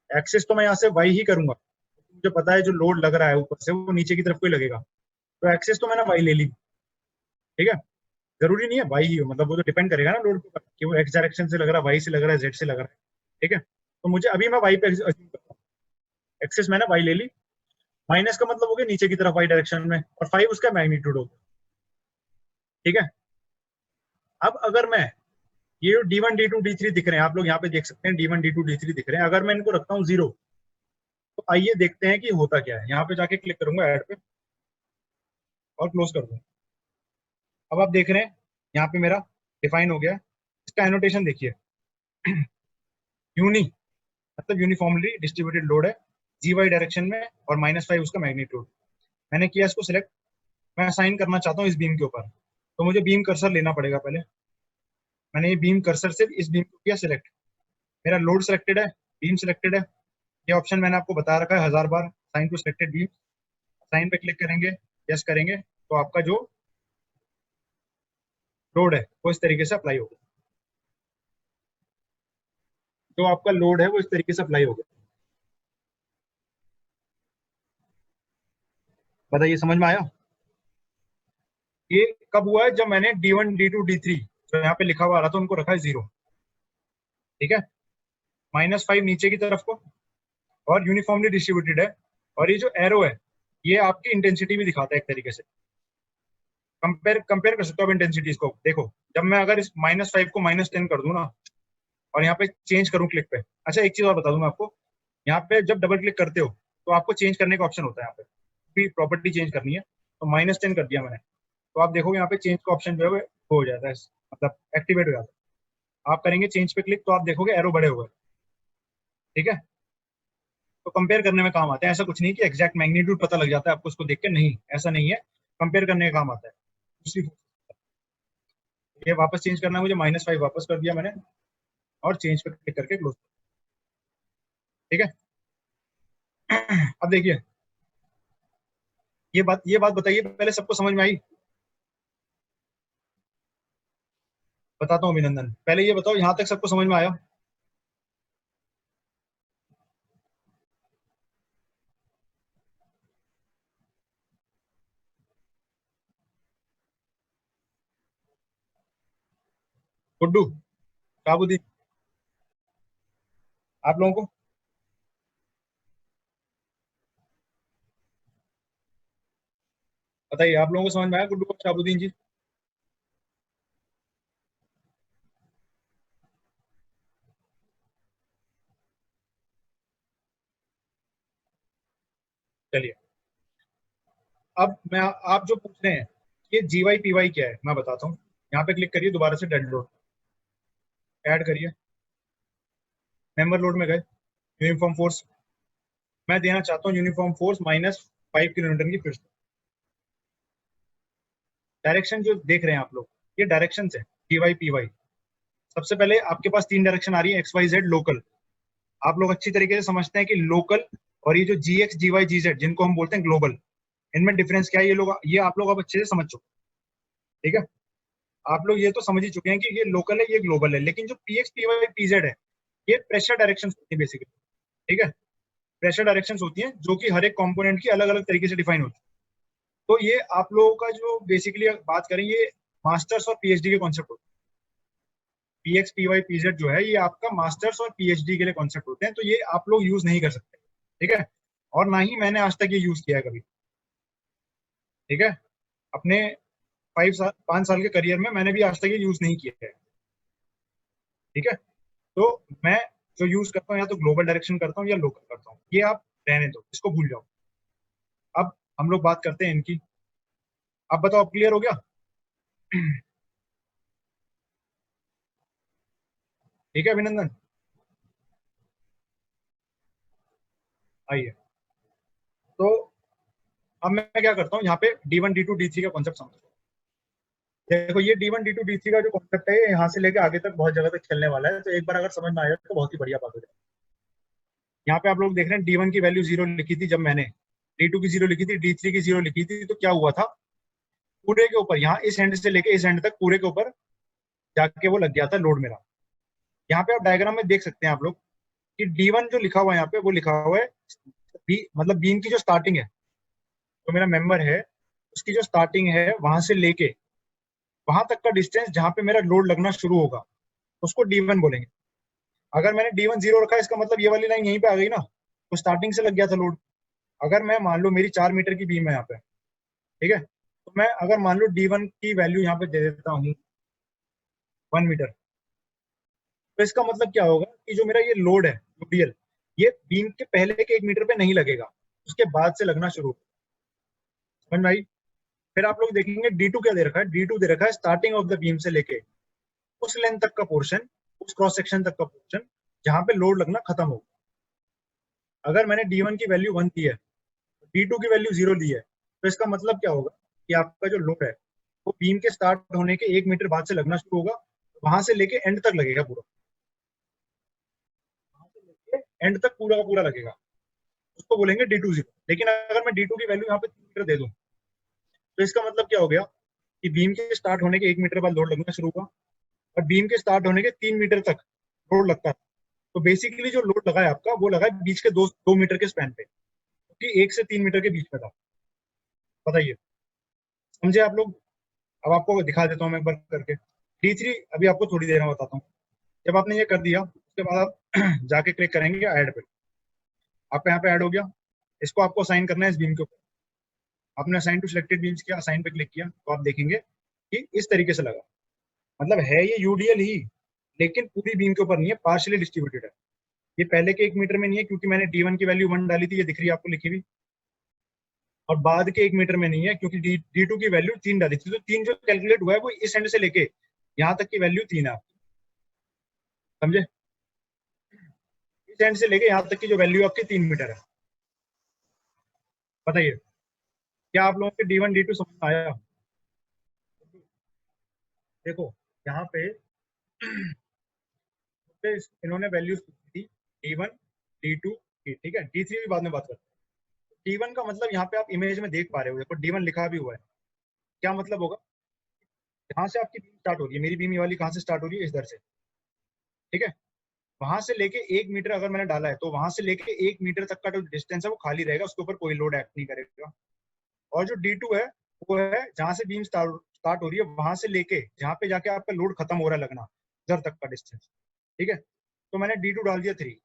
एक्सेस तो मैं यहाँ से वाई ही करूंगा, मुझे पता है जो लोड लग रहा है ऊपर से वो नीचे की तरफ को ही लगेगा, तो एक्सेस तो मैंने वाई ले ली, ठीक है। जरूरी नहीं है वाई ही हो, मतलब वो तो डिपेंड करेगा ना लोड के ऊपर कि वो एक्स डायरेक्शन से लग रहा है, वाई से लग रहा है, जेड से लग रहा है, ठीक है। तो मुझे अभी मैं वाई पे assume करता हूँ, एक्सेस मैंने वाई ले ली, माइनस का मतलब हो गया नीचे की तरफ वाई डायरेक्शन में, और 5 उसका मैग्नीट्यूड हो गया, ठीक है। अब अगर मैं ये D1 D2 D3 दिख रहे हैं, आप लोग यहाँ पे देख सकते हैं D1 D2 D3 दिख रहे हैं, अगर मैं इनको रखता हूँ 0, तो आइए देखते हैं कि होता क्या है। यहाँ पे जाके क्लिक करूंगा ऐड पे और क्लोज कर दूंगा। अब आप देख रहे हैं यहाँ पे मेरा डिफाइन हो गया। इसका एनोटेशन देखिए यूनी, मतलब यूनिफॉर्मली डिस्ट्रीब्यूटेड लोड है GY डायरेक्शन में और -5 उसका मैग्नीट्यूड। मैंने किया इसको सिलेक्ट, मैं असाइन करना चाहता हूँ इस बीम के ऊपर, तो मुझे बीम कर्सर लेना पड़ेगा पहले। मैंने ये बीम कर्सर से इस बीम को किया सिलेक्ट, मेरा लोड सिलेक्टेड है, बीम सिलेक्टेड है। ये ऑप्शन मैंने आपको बता रखा है 1000 बार, sign to selected beam. Sign पे क्लिक करेंगे, यस करेंगे, तो आपका जो लोड है वो इस तरीके से अप्लाई होगा। जो आपका लोड है वो इस तरीके से अप्लाई होगा। बताइए समझ में आया? ये कब हुआ है? जब मैंने D1 D2 D3 जो यहाँ पे लिखा हुआ आ रहा था उनको रखा है 0, ठीक है, -5 नीचे की तरफ को, और यूनिफॉर्मली डिस्ट्रीब्यूटेड है। और ये जो एरो है ये आपकी इंटेंसिटी भी दिखाता है एक तरीके से। कंपेयर कंपेयर कर सकते हो आप इंटेंसिटीज को। देखो जब मैं अगर इस -5 को -10 कर दूं ना, और यहाँ पे चेंज करूं क्लिक पे। अच्छा एक चीज और बता दूं मैं आपको, यहाँ पे जब डबल क्लिक करते हो तो आपको चेंज करने का ऑप्शन होता है। यहाँ पे भी प्रॉपर्टी चेंज करनी है तो -10 कर दिया मैंने, तो आप देखोगे यहाँ पे चेंज का ऑप्शन जो है वो हो जाता है, मतलब एक्टिवेट हो जाता है। आप करेंगे चेंज पे क्लिक तो आप देखोगे एरो बड़े हुए, ठीक है। तो कंपेयर करने में काम आते हैं, ऐसा कुछ नहीं कि एग्जैक्ट मैग्नीट्यूड पता लग जाता है आपको उसको देख के, नहीं ऐसा नहीं है, कंपेयर करने का काम आता है। दूसरी ये वापस चेंज करना है मुझे, -5 वापस कर दिया मैंने और चेंज पे क्लिक करके क्लोज, ठीक है। अब देखिए ये बात बताइए पहले, सबको समझ में आई? बताता हूँ अभिनंदन, पहले ये बताओ यहाँ तक सबको समझ में आया? गुड्डू, शाहबुद्दीन, आप लोगों को बताइए, आप लोगों को समझ में आया गुड्डू को, शाहबुद्दीन जी? चलिए अब मैं आप जो पूछ रहे हैं ये GY PY क्या है मैं बताता हूँ। यहाँ पे क्लिक करिए, दोबारा से डेड लोड ऐड करिए, मेंबर लोड में गए, यूनिफॉर्म फोर्स मैं देना चाहता हूँ, यूनिफॉर्म फोर्स -5 किलोमीटर की फिर से। डायरेक्शन जो देख रहे हैं आप लोग, ये डायरेक्शन है GY PY। सबसे पहले आपके पास 3 डायरेक्शन आ रही है, XYZ लोकल। आप लोग अच्छी तरीके से समझते हैं कि लोकल और ये जो GX GY GZ जिनको हम बोलते हैं ग्लोबल, इनमें डिफरेंस क्या है, ये आप लोग अब अच्छे से समझ चुके, ठीक है। आप लोग ये तो समझ ही चुके हैं कि ये लोकल है ये ग्लोबल है, लेकिन जो PX PY PZ है ये प्रेशर डायरेक्शन होती है बेसिकली, ठीक है। प्रेशर डायरेक्शन होती हैं जो कि हर एक कंपोनेंट की अलग अलग तरीके से डिफाइन होती है। तो ये आप लोगों का जो बेसिकली बात करें, ये मास्टर्स और PhD के कॉन्सेप्ट होते हैं। PX PY PZ जो है ये आपका मास्टर्स और PhD के लिए कॉन्सेप्ट होते हैं, तो ये आप लोग यूज नहीं कर सकते, ठीक है। और ना ही मैंने आज तक ये यूज किया है कभी, ठीक है। अपने 5 साल के करियर में मैंने भी आज तक ये यूज नहीं किया है, ठीक है। तो मैं जो यूज करता हूँ या तो ग्लोबल डायरेक्शन करता हूँ या लोकल करता हूँ, ये आप रहने दो, इसको भूल जाओ। अब हम लोग बात करते हैं इनकी। अब बताओ, अब क्लियर हो गया? ठीक है अभिनंदन, आइए। तो अब मैं क्या करता हूँ, यहाँ पे D1 D2 D3 का कॉन्सेप्ट समझो। देखो ये D1 D2 D3 का जो कॉन्सेप्ट है ये यहाँ से लेके आगे तक बहुत जगह तक चलने वाला है, तो एक बार अगर समझ में आया तो बहुत ही बढ़िया बात हो जाए। यहाँ पे आप लोग देख रहे हैं D1 की वैल्यू 0 लिखी थी जब मैंने, D2 की 0 लिखी थी, D3 की 0 लिखी थी, तो क्या हुआ था, पूरे के ऊपर यहाँ इस एंड से लेके इस एंड तक पूरे के ऊपर जाके वो लग गया था लोड मेरा। यहाँ पे आप डायग्राम में देख सकते हैं आप लोग कि D1 जो लिखा हुआ है यहाँ पे वो लिखा हुआ है मतलब बीम की जो स्टार्टिंग है, जो मेरा मेंबर है उसकी जो स्टार्टिंग है वहां से लेके वहां तक का डिस्टेंस जहां पे मेरा लोड लगना शुरू होगा उसको D1 बोलेंगे। अगर मैंने D1 0 रखा है इसका मतलब ये वाली लाइन यहीं पे आ गई ना, तो स्टार्टिंग से लग गया था लोड। अगर मैं मान लो मेरी 4 मीटर की बीम है यहाँ पे, ठीक है, तो मैं अगर मान लो D1 की वैल्यू यहाँ पे दे देता हूँ 1 मीटर, तो इसका मतलब क्या होगा कि जो मेरा ये लोड है UDL, ये बीम के पहले के 1 मीटर पे नहीं लगेगा, उसके बाद से लगना शुरू होगा। समझ में आई? फिर आप लोग देखेंगे D2 क्या दे रखा है, D2 दे रखा है स्टार्टिंग ऑफ द बीम से लेके उस लेंथ तक का पोर्शन, उस क्रॉस सेक्शन तक का पोर्शन जहां पे लोड लगना खत्म होगा। अगर मैंने D1 की वैल्यू 1 दी है, D2 की वैल्यू 0 दी है, तो इसका मतलब क्या होगा कि आपका जो लोड है वो बीम के स्टार्ट होने के 1 मीटर बाद से लगना शुरू होगा, वहां से लेके एंड तक लगेगा पूरा, वहां से लेके एंड तक पूरा का पूरा लगेगा, उसको बोलेंगे D2 0। लेकिन अगर मैं D2 की वैल्यू यहाँ पे 3 मीटर दे दूं, तो इसका मतलब क्या हो गया कि बीम के स्टार्ट होने के 1 मीटर बाद लोड लगना शुरू हुआ, और बीम के स्टार्ट होने के 3 मीटर तक लोड लगता है। तो बेसिकली जो लोड लगा है आपका, वो लगा है बीच के 2 मीटर के स्पैन पे, क्योंकि 1 से 3 मीटर के बीच में था। बताइए, समझे आप लोग? अब आपको दिखा देता हूँ मैं एक बार करके। D3 अभी आपको थोड़ी देर में बताता हूँ। जब आपने ये कर दिया, उसके बाद आप जाके क्लिक करेंगे ऐड पे, आपका यहाँ पे ऐड हो गया। इसको आपको असाइन करना है इस बीम के ऊपर। आपने असाइन टू सिलेक्टेड बीम्स किया, असाइन पे क्लिक किया, तो आप देखेंगे कि इस तरीके से लगा। मतलब है ये यूडीएल ही, लेकिन पूरी बीम के ऊपर नहीं है, पार्शियली डिस्ट्रीब्यूटेड है। ये पहले के 1 मीटर में नहीं है, क्योंकि मैंने D1 की वैल्यू 1 डाली थी, ये दिख रही है आपको लिखी हुई। और बाद के 1 मीटर में नहीं है, क्योंकि D2 की वैल्यू 3 डाली थी। तो 3 जो कैलकुलेट हुआ है वो इस एंड से लेके यहाँ तक की वैल्यू 3 है आपकी। समझे? इस एंड से लेके यहाँ तक की जो वैल्यू आपकी 3 मीटर है। बताइए, क्या आप लोगों के D1 D2 समझ में आया? देखो, यहाँ पे इन्होंने वैल्यूज दी, D1 D2 की, ठीक है। D3 भी बाद में बात करते हैं। D1 का मतलब यहाँ पे आप इमेज में देख पा रहे हो, देखो D1 लिखा भी हुआ है। क्या मतलब होगा? यहाँ से आपकी बीम स्टार्ट हो रही है, मेरी बीम ये वाली कहाँ से स्टार्ट हो रही है? इधर से, ठीक है। वहां से लेके 1 मीटर अगर मैंने डाला है, तो वहां से लेके 1 मीटर तक का जो डिस्टेंस है वो खाली रहेगा, उसके ऊपर कोई लोड एक्ट नहीं करेगा। और जो D2 है, वो है जहां से बीम स्टार्ट स्टार्ट हो रही है, वहां से लेके जहाँ पे जाके आपका लोड खत्म हो रहा है लगना, इधर तक का डिस्टेंस, ठीक है। तो मैंने D2 डाल दिया 3।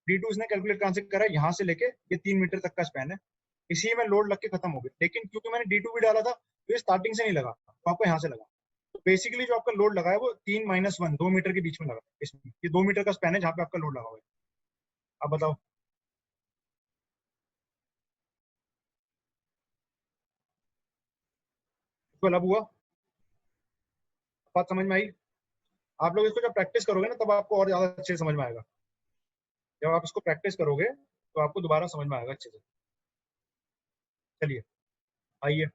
D2 इसने कैलकुलेट कहाँ से करा है? यहाँ से लेके ये 3 मीटर तक का स्पैन है, इसी में लोड लग के खत्म हो गया। लेकिन क्योंकि मैंने D2 भी डाला था, तो ये स्टार्टिंग से नहीं लगा, तो आपको यहाँ से लगा। तो बेसिकली जो आपका लोड लगा है वो 3 - 1, 2 मीटर के बीच में लगा। इसमें ये 2 मीटर का स्पैन है जहाँ पे आपका लोड लगा हुआ है। अब बताओ, इसको लब हुआ? बात समझ में आई? आप लोग इसको जब प्रैक्टिस करोगे ना, तब आपको और ज्यादा अच्छे से समझ में आएगा। जब आप इसको प्रैक्टिस करोगे, तो आपको दोबारा समझ में आएगा अच्छे से। चलिए, आइए,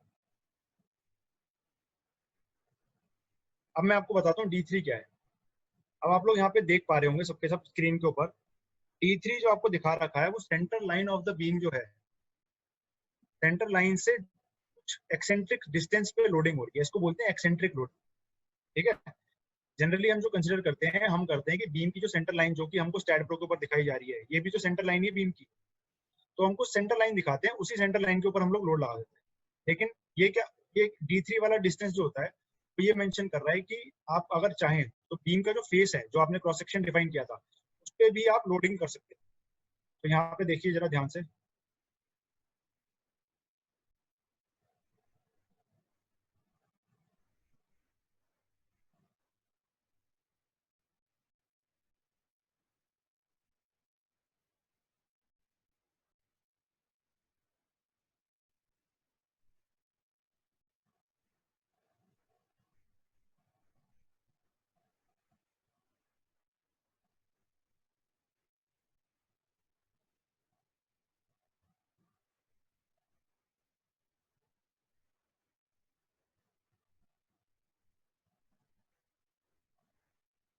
अब मैं आपको बताता हूँ D3 क्या है। अब आप लोग यहाँ पे देख पा रहे होंगे सबके सब स्क्रीन के ऊपर, D3 जो आपको दिखा रखा है वो centre line of the beam जो है, सेंटर लाइन से कुछ एक्सेंट्रिक डिस्टेंस पे लोडिंग हो रही है, इसको बोलते हैं एक्सेंट्रिक लोड, ठीक है। जनरली हम जो कंसिडर करते हैं, हम करते हैं कि बीम की जो सेंटर लाइन जो कि हमको स्टैट प्रो के ऊपर दिखाई जा रही है, ये भी जो सेंटर लाइन है बीम की, तो हमको सेंटर लाइन दिखाते हैं, उसी सेंटर लाइन के ऊपर हम लोग लोड लगा देते हैं। लेकिन ये क्या, ये D3 वाला डिस्टेंस जो होता है, तो ये मेंशन कर रहा है कि आप अगर चाहें तो बीम का जो फेस है, जो आपने क्रॉस सेक्शन डिफाइन किया था, उस पर भी आप लोडिंग कर सकते हैं। तो यहाँ पे देखिए जरा ध्यान से।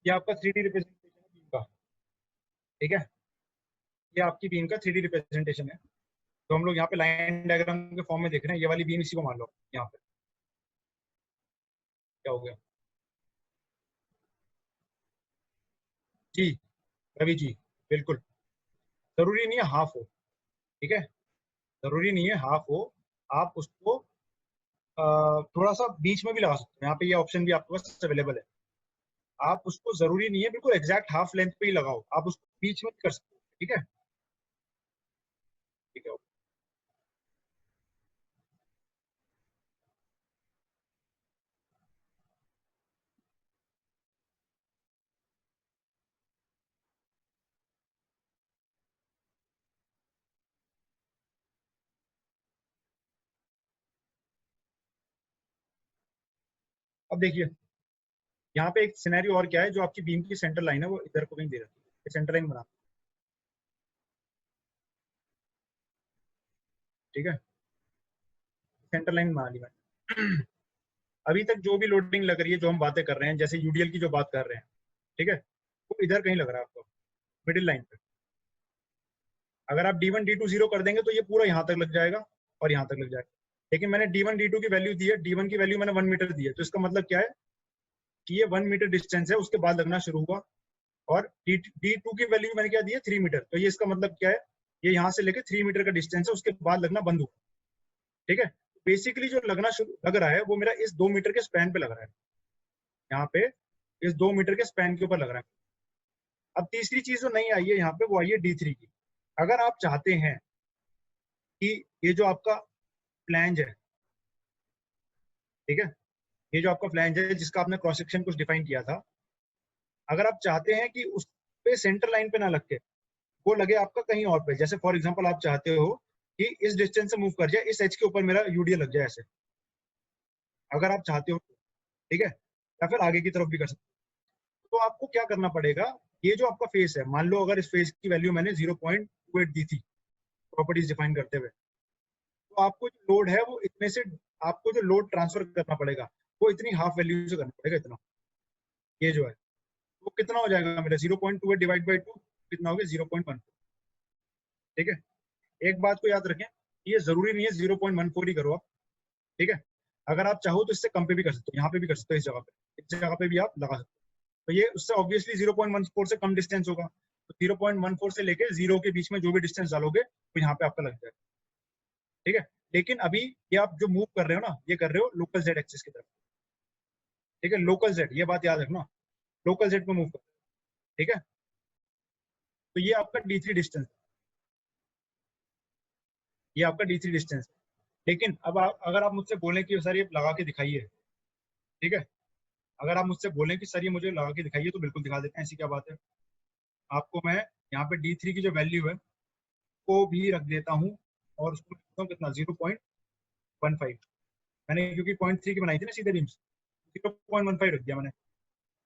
ये आपका 3D रिप्रेजेंटेशन है बीम का, ठीक है। ये आपकी बीम का 3D रिप्रेजेंटेशन है। तो हम लोग यहाँ पे लाइन डायग्राम के फॉर्म में देख रहे हैं, ये वाली बीम इसी को मान लो। यहाँ पे क्या हो गया? जी, रवि जी, बिल्कुल। जरूरी नहीं है हाफ हो, ठीक है। जरूरी नहीं है हाफ हो, आप उसको थोड़ा सा बीच में भी लगा सकते हो। यहाँ पे ये ऑप्शन भी आपके पास अवेलेबल है। आप उसको जरूरी नहीं है बिल्कुल एग्जैक्ट हाफ लेंथ पे ही लगाओ, आप उसको बीच में भी कर सकते हो, ठीक है। ठीक है। अब देखिए, यहाँ पे एक सिनेरियो और क्या है, जो आपकी बीम की सेंटर लाइन है वो इधर को कहीं दे रखी है, सेंटर लाइन बना। ठीक है, सेंटर लाइन बना ली मैंने। अभी तक जो भी लोडिंग लग रही है, जो हम बातें कर रहे हैं, जैसे यूडीएल की जो बात कर रहे हैं, ठीक है, वो इधर कहीं लग रहा है आपको, मिडिल लाइन पे। अगर आप D1 D2 0 कर देंगे तो ये पूरा यहाँ तक लग जाएगा और यहाँ तक लग जाएगा। लेकिन मैंने D1 D2 की वैल्यू दी है, D1 की वैल्यू मैंने 1 मीटर दी है, तो इसका मतलब क्या है कि ये 1 मीटर डिस्टेंस है, उसके बाद लगना शुरू हुआ। और D2 की वैल्यू मैंने क्या दी है, 3 मीटर। तो ये इसका मतलब क्या है, ये यहाँ से लेके 3 मीटर का डिस्टेंस है, उसके बाद लगना बंद हुआ। ठीक है, बेसिकली जो लगना शुरू लग रहा है वो मेरा इस 2 मीटर के स्पैन पे लग रहा है, यहाँ पे इस 2 मीटर के स्पैन के ऊपर लग रहा है। अब तीसरी चीज जो नहीं आई है यहाँ पे, वो आई है D3 की। अगर आप चाहते हैं कि ये जो आपका फ्लैंज है, ठीक है, ये जो आपका फ्लैंज है जिसका आपने क्रॉस सेक्शन कुछ डिफाइन किया था, अगर आप चाहते हैं कि उस पे सेंटर लाइन पे ना लग के वो लगे आपका कहीं और पे, जैसे फॉर एग्जांपल आप चाहते हो कि इस डिस्टेंस से मूव कर जाए, इस एच के ऊपर मेरा यूडीए लग जाए ऐसे, अगर आप चाहते हो, ठीक है, या फिर आगे की तरफ भी कर सकते हो, तो आपको क्या करना पड़ेगा, ये जो आपका फेस है, मान लो अगर इस फेस की वैल्यू मैंने 0.28 दी थी प्रॉपर्टीज डिफाइन करते हुए, तो आपको जो लोड है वो इतने से, आपको जो लोड ट्रांसफर करना पड़ेगा वो इतनी हाफ वैल्यू से करना पड़ेगा, इतना, ये जो है वो कितना हो जाएगा मेरा 0.28 डिवाइड बाई 2, कितना हो गया 0.1। ठीक है, एक बात को याद रखें, ये जरूरी नहीं है 0.14 ही करो आप, ठीक है, अगर आप चाहो तो इससे कम पे भी कर सकते हो, यहाँ पे भी कर सकते हो, इस जगह पे भी आप लगा सकते हो। तो ये उससे ऑब्वियसली 0.14 से कम डिस्टेंस होगा, तो 0.14 से लेके 0 के बीच में जो भी डिस्टेंस डालोगे तो यहाँ पे आपका लग जाएगा। ठीक है, लेकिन अभी ये आप जो मूव कर रहे हो ना, ये कर रहे हो लोकल जेड एक्सिस की तरफ। ठीक है, लोकल जेड, ये बात याद रखना, लोकल जेड पे मूव कर, ठीक है, तो ये आपका D3 डिस्टेंस, ये आपका D3 डिस्टेंस। लेकिन अब अगर आप मुझसे बोलें कि सर ये लगा के दिखाइए, ठीक है, अगर आप मुझसे बोलें कि सर ये मुझे लगा के दिखाइए, तो बिल्कुल दिखा देते हैं, ऐसी क्या बात है। आपको मैं यहाँ पे D3 की जो वैल्यू है वो भी रख देता हूँ, और उसको लिखता हूँ कितना, 0.15। मैंने क्योंकि 0.3 की बनाई थी ना सीधे बीम्स, 0.15 रख दिया मैंने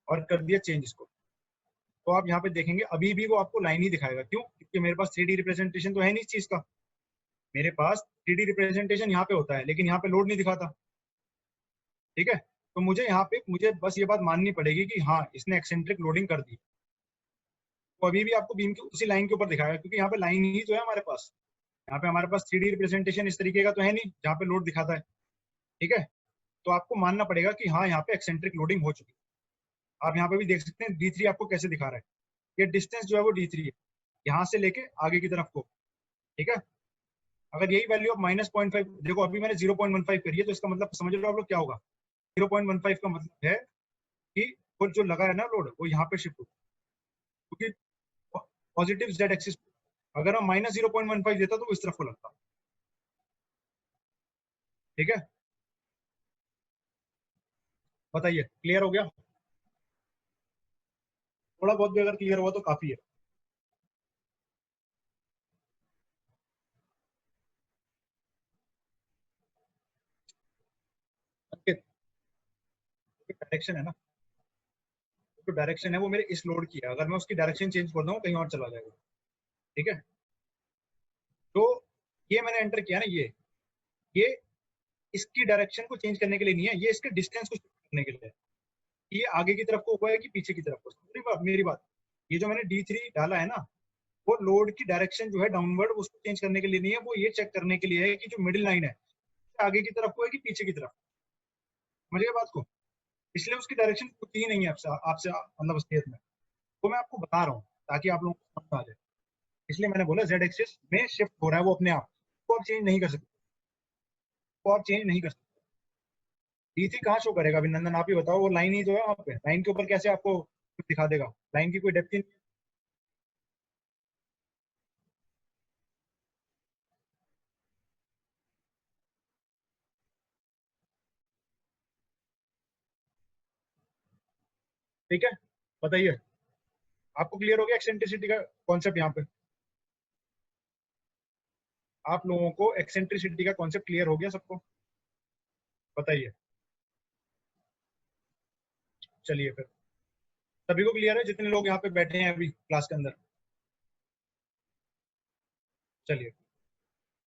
और कर दिया चेंज इसको। तो आप यहाँ पे देखेंगे अभी भी वो आपको लाइन ही दिखाएगा, क्यों, क्योंकि मेरे पास 3D रिप्रेजेंटेशन तो है नहीं इस चीज का, मेरे पास 3D रिप्रेजेंटेशन यहाँ पे होता है लेकिन यहाँ पे लोड नहीं दिखाता। ठीक है, तो मुझे यहाँ पे, मुझे बस ये बात माननी पड़ेगी कि हाँ इसने एक्सेंट्रिक लोडिंग कर दी, तो अभी भी आपको बीम की उसी लाइन के ऊपर दिखाएगा, क्योंकि यहाँ पे लाइन ही तो है हमारे पास, यहाँ पे हमारे पास 3D रिप्रेजेंटेशन इस तरीके का तो है नहीं जहाँ पे लोड दिखाता है। ठीक है, तो आपको मानना पड़ेगा कि हाँ यहाँ पे एक्सेंट्रिक लोडिंग हो चुकी है। आप यहाँ पे भी देख सकते हैं D3 आपको कैसे दिखा रहा है, ये डिस्टेंस जो है वो D3 है, यहाँ से लेके आगे की तरफ को। ठीक है, अगर यही वैल्यू आप -0.5 देखो, अभी मैंने 0.15 करी है, तो इसका मतलब समझ लो आप लोग क्या होगा, 0.15 का मतलब है कि वो जो लगा है ना लोड, वो यहाँ पे शिफ्ट होगा, क्योंकि पॉजिटिव जेड एक्सिस, अगर हम -0.15 देता तो वो इस तरफ को लगता। ठीक है, बताइए क्लियर हो गया, थोड़ा बहुत भी अगर क्लियर हुआ तो काफी है। डायरेक्शन है ना, जो डायरेक्शन है वो मेरे इस लोड की है, अगर मैं उसकी डायरेक्शन चेंज कर दूँ कहीं और चला जाएगा। ठीक है, तो ये मैंने एंटर किया ना, ये इसकी डायरेक्शन को चेंज करने के लिए नहीं है, ये इसके डिस्टेंस को शिफ्ट करने के लिए है, ये आगे की तरफ को हुआ है कि पीछे की तरफ को। मेरी बात, ये जो मैंने D3 डाला है ना, वो लोड की डायरेक्शन जो है डाउनवर्ड, उसको चेंज करने के लिए नहीं है, वो ये चेक करने के लिए है कि जो मिडिल लाइन है आगे की तरफ को है कि पीछे की तरफ। समझिए बात को, इसलिए उसकी डायरेक्शन होती ही नहीं है आपसे आपसे मतलब स्पेस में, तो मैं आपको बता रहा हूँ ताकि आप लोगों को समझ आ जाए। इसलिए मैंने बोला जेड एक्सिस में शिफ्ट हो रहा है वो अपने आप, को आप चेंज नहीं कर सकते, को आप चेंज नहीं कर सकते। D3 कहाँ शो करेगा अभिनंदन, आप ही बताओ, वो लाइन ही तो है वहाँ पे, लाइन के ऊपर कैसे आपको कुछ दिखा देगा, लाइन की कोई डेप्थ ही नहीं है। ठीक है, बताइए, आपको क्लियर हो गया एक्सेंट्रिसिटी का कॉन्सेप्ट यहाँ पे, आप लोगों को एक्सेंट्रिसिटी का कॉन्सेप्ट क्लियर हो गया सबको, बताइए। चलिए फिर, सभी को क्लियर है जितने लोग यहाँ पे बैठे हैं अभी क्लास के अंदर, चलिए।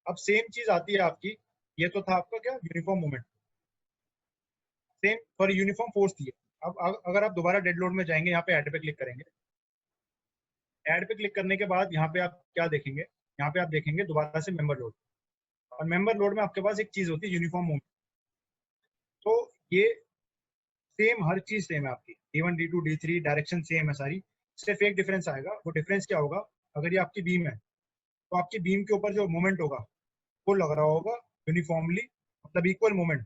अब सेम चीज आती है आपकी, ये तो था आपका क्या, uniform movement, same for uniform force थी। अब अगर आप दोबारा डेड लोड में जाएंगे, यहाँ पे ऐड पे क्लिक करेंगे, ऐड पे क्लिक करने के बाद यहाँ पे आप क्या देखेंगे, यहाँ पे आप देखेंगे दोबारा से मेंबर लोड, और मेंबर लोड में आपके पास एक चीज होती है यूनिफॉर्म मूवमेंट। तो ये सेम, हर चीज सेम है आपकी, D1 D2 D3 direction same है सारी, सिर्फ एक डिफरेंस आएगा। वो डिफरेंस क्या होगा, अगर ये आपकी बीम है तो आपकी बीम के ऊपर जो मोमेंट होगा वो लग रहा होगा यूनिफॉर्मली, मतलब इक्वल मोमेंट,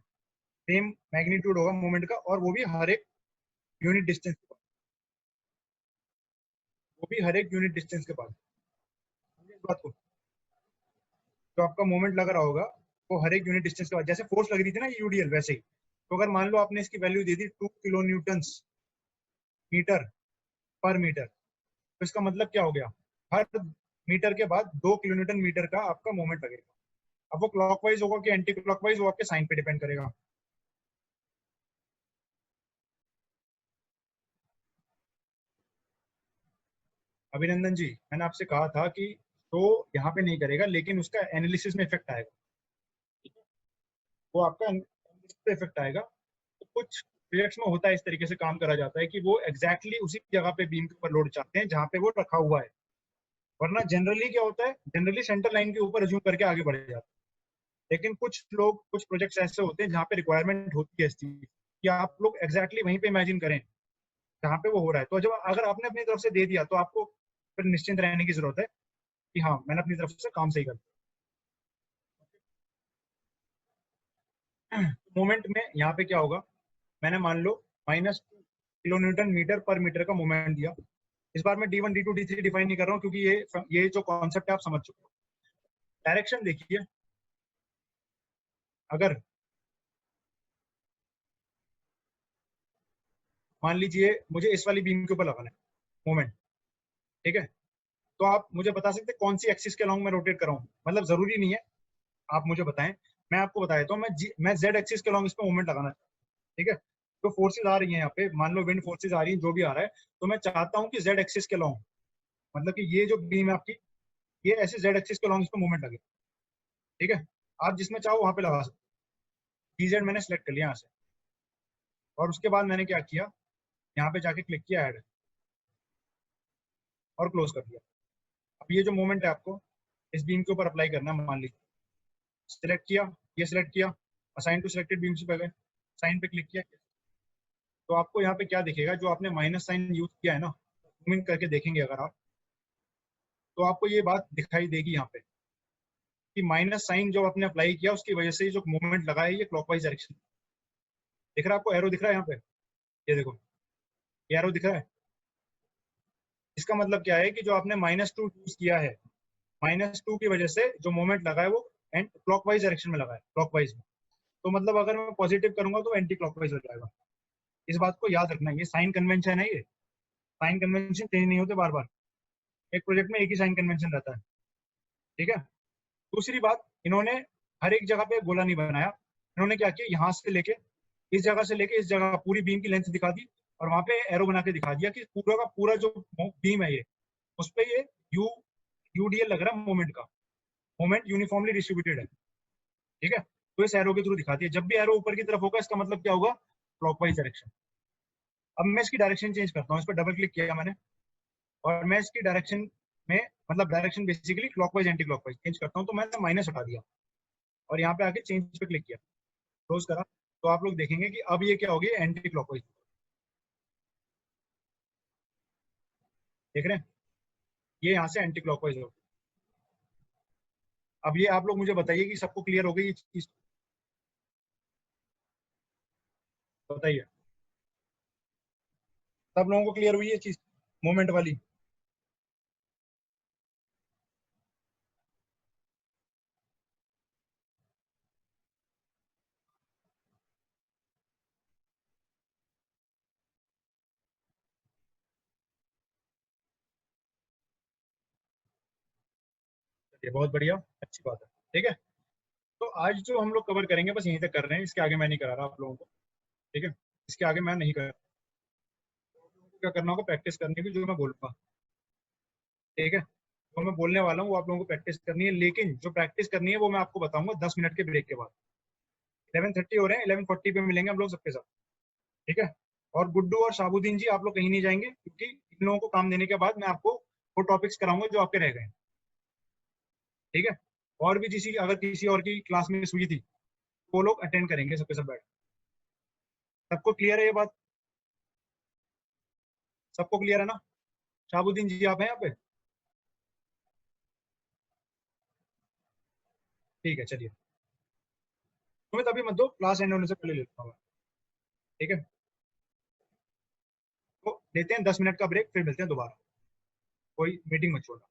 सेम मैग्नीट्यूड होगा मोमेंट का, और वो भी हर एक यूनिट डिस्टेंस के पास, वो भी हर एक यूनिट डिस्टेंस के पास। समझे इस बात को, जो आपका मोमेंट लग रहा होगा वो हर एक यूनिट डिस्टेंस के बाद, जैसे फोर्स लग रही थी ना यूडीएल, वैसे ही। तो अगर मान लो आपने इसकी वैल्यू दे दी 2 किलो मीटर पर मीटर, तो इसका मतलब क्या हो गया, हर मीटर के बाद 2 किलो का आपका मोमेंट लगेगा। अब वो क्लॉकवाइज होगा कि एंटी क्लॉकवाइज, वो आपके साइन पे डिपेंड करेगा। अभिनंदन जी, मैंने आपसे कहा था कि तो यहाँ पे नहीं करेगा, लेकिन उसका एनालिसिस में इफेक्ट आएगा, ठीक है? वो आपका एनालिसिस पे इफेक्ट आएगा। तो कुछ प्रोजेक्ट्स में होता है, इस तरीके से काम करा जाता है कि वो एग्जैक्टली उसी जगह पे बीम के ऊपर लोड चाहते हैं जहाँ पे वो रखा हुआ है। वरना जनरली क्या होता है, जनरली सेंटर लाइन के ऊपर अज्यूम करके आगे बढ़ जाते हैं। लेकिन कुछ लोग, कुछ प्रोजेक्ट्स ऐसे होते हैं जहाँ पे रिक्वायरमेंट होती है इस चीज कि आप लोग एग्जैक्टली वहीं पे इमेजिन करें जहाँ पे वो हो रहा है। तो जब अगर आपने अपनी तरफ से दे दिया तो आपको फिर निश्चिंत रहने की जरूरत है कि हाँ, मैंने अपनी तरफ से काम सही कर दिया। मोमेंट में यहाँ पे क्या होगा, मैंने मान लो -2 किलो न्यूटन मीटर पर मीटर का मोमेंट दिया। इस बार मैं D1 D2 D3 डिफाइन नहीं कर रहा हूँ, क्योंकि ये जो कॉन्सेप्ट है आप समझ चुके हो। डायरेक्शन देखिए, अगर मान लीजिए मुझे इस वाली बीम के ऊपर लगाना है मोमेंट, ठीक है, तो आप मुझे बता सकते हैं कौन सी एक्सिस के अलॉन्ग मैं रोटेट कर रहा हूँ, मतलब जरूरी नहीं है, आप मुझे बताएं, मैं आपको बता देता हूँ। मैं जेड एक्सिस के अलॉन्ग इस पे मोमेंट लगाना चाहता हूँ, ठीक है। तो फोर्सेज आ रही हैं यहाँ पे, मान लो विंड फोर्सेज आ रही हैं, जो भी आ रहा है, तो मैं चाहता हूँ कि जेड एक्सिस के अलॉन्ग, मतलब कि ये जो बीम है आपकी, ये ऐसे जेड एक्सिस के अलॉन्ग इस पे मोमेंट लगे, ठीक है। आप जिसमें चाहो वहां पे लगा सकते हो। डीजेड मैंने सेलेक्ट कर लिया यहाँ से, और उसके बाद मैंने क्या किया, यहाँ पे जाके क्लिक किया ऐड, और क्लोज कर दिया। अब ये जो मोमेंट है आपको इस बीम के ऊपर अप्लाई करना है, मान लीजिए सिलेक्ट किया, ये सिलेक्ट किया, असाइन टू सिलेक्टेड बीम्स पे गए, साइन पे क्लिक किया, तो आपको यहाँ पे क्या दिखेगा, जो आपने माइनस साइन यूज किया है ना, जूम इन करके देखेंगे अगर आप, तो आपको ये बात दिखाई देगी यहाँ पे कि माइनस साइन जो आपने अप्लाई किया उसकी वजह से जो मूवमेंट लगा है ये क्लॉकवाइज डायरेक्शन दिख रहा है आपको, एरो दिख रहा है यहाँ पे, ये देखो, ये एरो दिख रहा है। इसका मतलब क्या है कि जो आपने -2 यूज किया है, -2 की वजह से जो मोमेंट लगा है वो एंड क्लॉकवाइज डायरेक्शन में लगा है, क्लॉकवाइज में। तो मतलब अगर मैं पॉजिटिव करूंगा तो एंटी क्लॉकवाइज हो जाएगा। इस बात को याद रखना, ये साइन कन्वेंशन है, ये साइन कन्वेंशन चेंज नहीं होते बार बार, एक प्रोजेक्ट में एक ही साइन कन्वेंशन रहता है, ठीक है। दूसरी बात, इन्होंने हर एक जगह पे गोला नहीं बनाया, इन्होंने क्या किया, यहाँ से लेके इस जगह पूरी बीम की लेंथ दिखा दी, और वहां पे एरो बना के दिखा दिया कि पूरा का पूरा जो बीम है ये, उस पे ये यू यूडीएल लग रहा है मोमेंट का, मोमेंट यूनिफॉर्मली डिस्ट्रीब्यूटेड है, ठीक है। तो इस एरो के थ्रू दिखाती है, जब भी एरो ऊपर की तरफ होगा इसका मतलब क्या होगा, क्लॉकवाइज डायरेक्शन। अब मैं इसकी डायरेक्शन चेंज करता हूँ, इस पर डबल क्लिक किया मैंने, और मैं इसकी डायरेक्शन में, मतलब direction basically clockwise anti clockwise change करता हूँ, तो मैंने माइनस हटा दिया और यहाँ पे आके चेंज पे क्लिक किया, क्लोज करा, तो आप लोग देखेंगे कि अब ये क्या होगी, एंटी क्लॉकवाइज, देख रहे हैं, ये यहाँ से एंटी क्लॉकवाइज होगी। अब ये आप लोग मुझे बताइए कि सबको क्लियर हो गई ये चीज, बताइए, सब लोगों को क्लियर हुई ये चीज, मोमेंट वाली। चलिए बहुत बढ़िया, अच्छी बात है, ठीक है। तो आज जो हम लोग कवर करेंगे बस यहीं तक कर रहे हैं, इसके आगे मैं नहीं करा रहा आप लोगों को, ठीक है। इसके आगे मैं नहीं कर रहा, क्या करना होगा, प्रैक्टिस करनी भी जो मैं बोलूंगा, ठीक है। तो मैं बोलने वाला हूँ वो आप लोगों को प्रैक्टिस करनी है, लेकिन जो प्रैक्टिस करनी है वो मैं आपको बताऊंगा 10 मिनट के ब्रेक के बाद। 11:30 हो रहे हैं, 11:40 पे मिलेंगे हम लोग सबके साथ, ठीक है। और गुड्डू और शाबुद्दीन जी आप लोग कहीं नहीं जाएंगे, क्योंकि इन लोगों को काम देने के बाद मैं आपको वो टॉपिक्स कराऊंगा जो आपके रह गए हैं, ठीक है। और भी किसी अगर किसी और की क्लास में हुई थी वो लोग अटेंड करेंगे सबके सब बैठ। सबको क्लियर है ये बात? सबको क्लियर है ना? शाबुद्दीन जी आप हैं यहाँ पे? ठीक है, चलिए। तुम्हें तभी मत दो, क्लास एंड होने से पहले ले लेता हूँ, ठीक है। तो लेते हैं 10 मिनट का ब्रेक, फिर मिलते हैं दोबारा। कोई मीटिंग मत छोड़ना।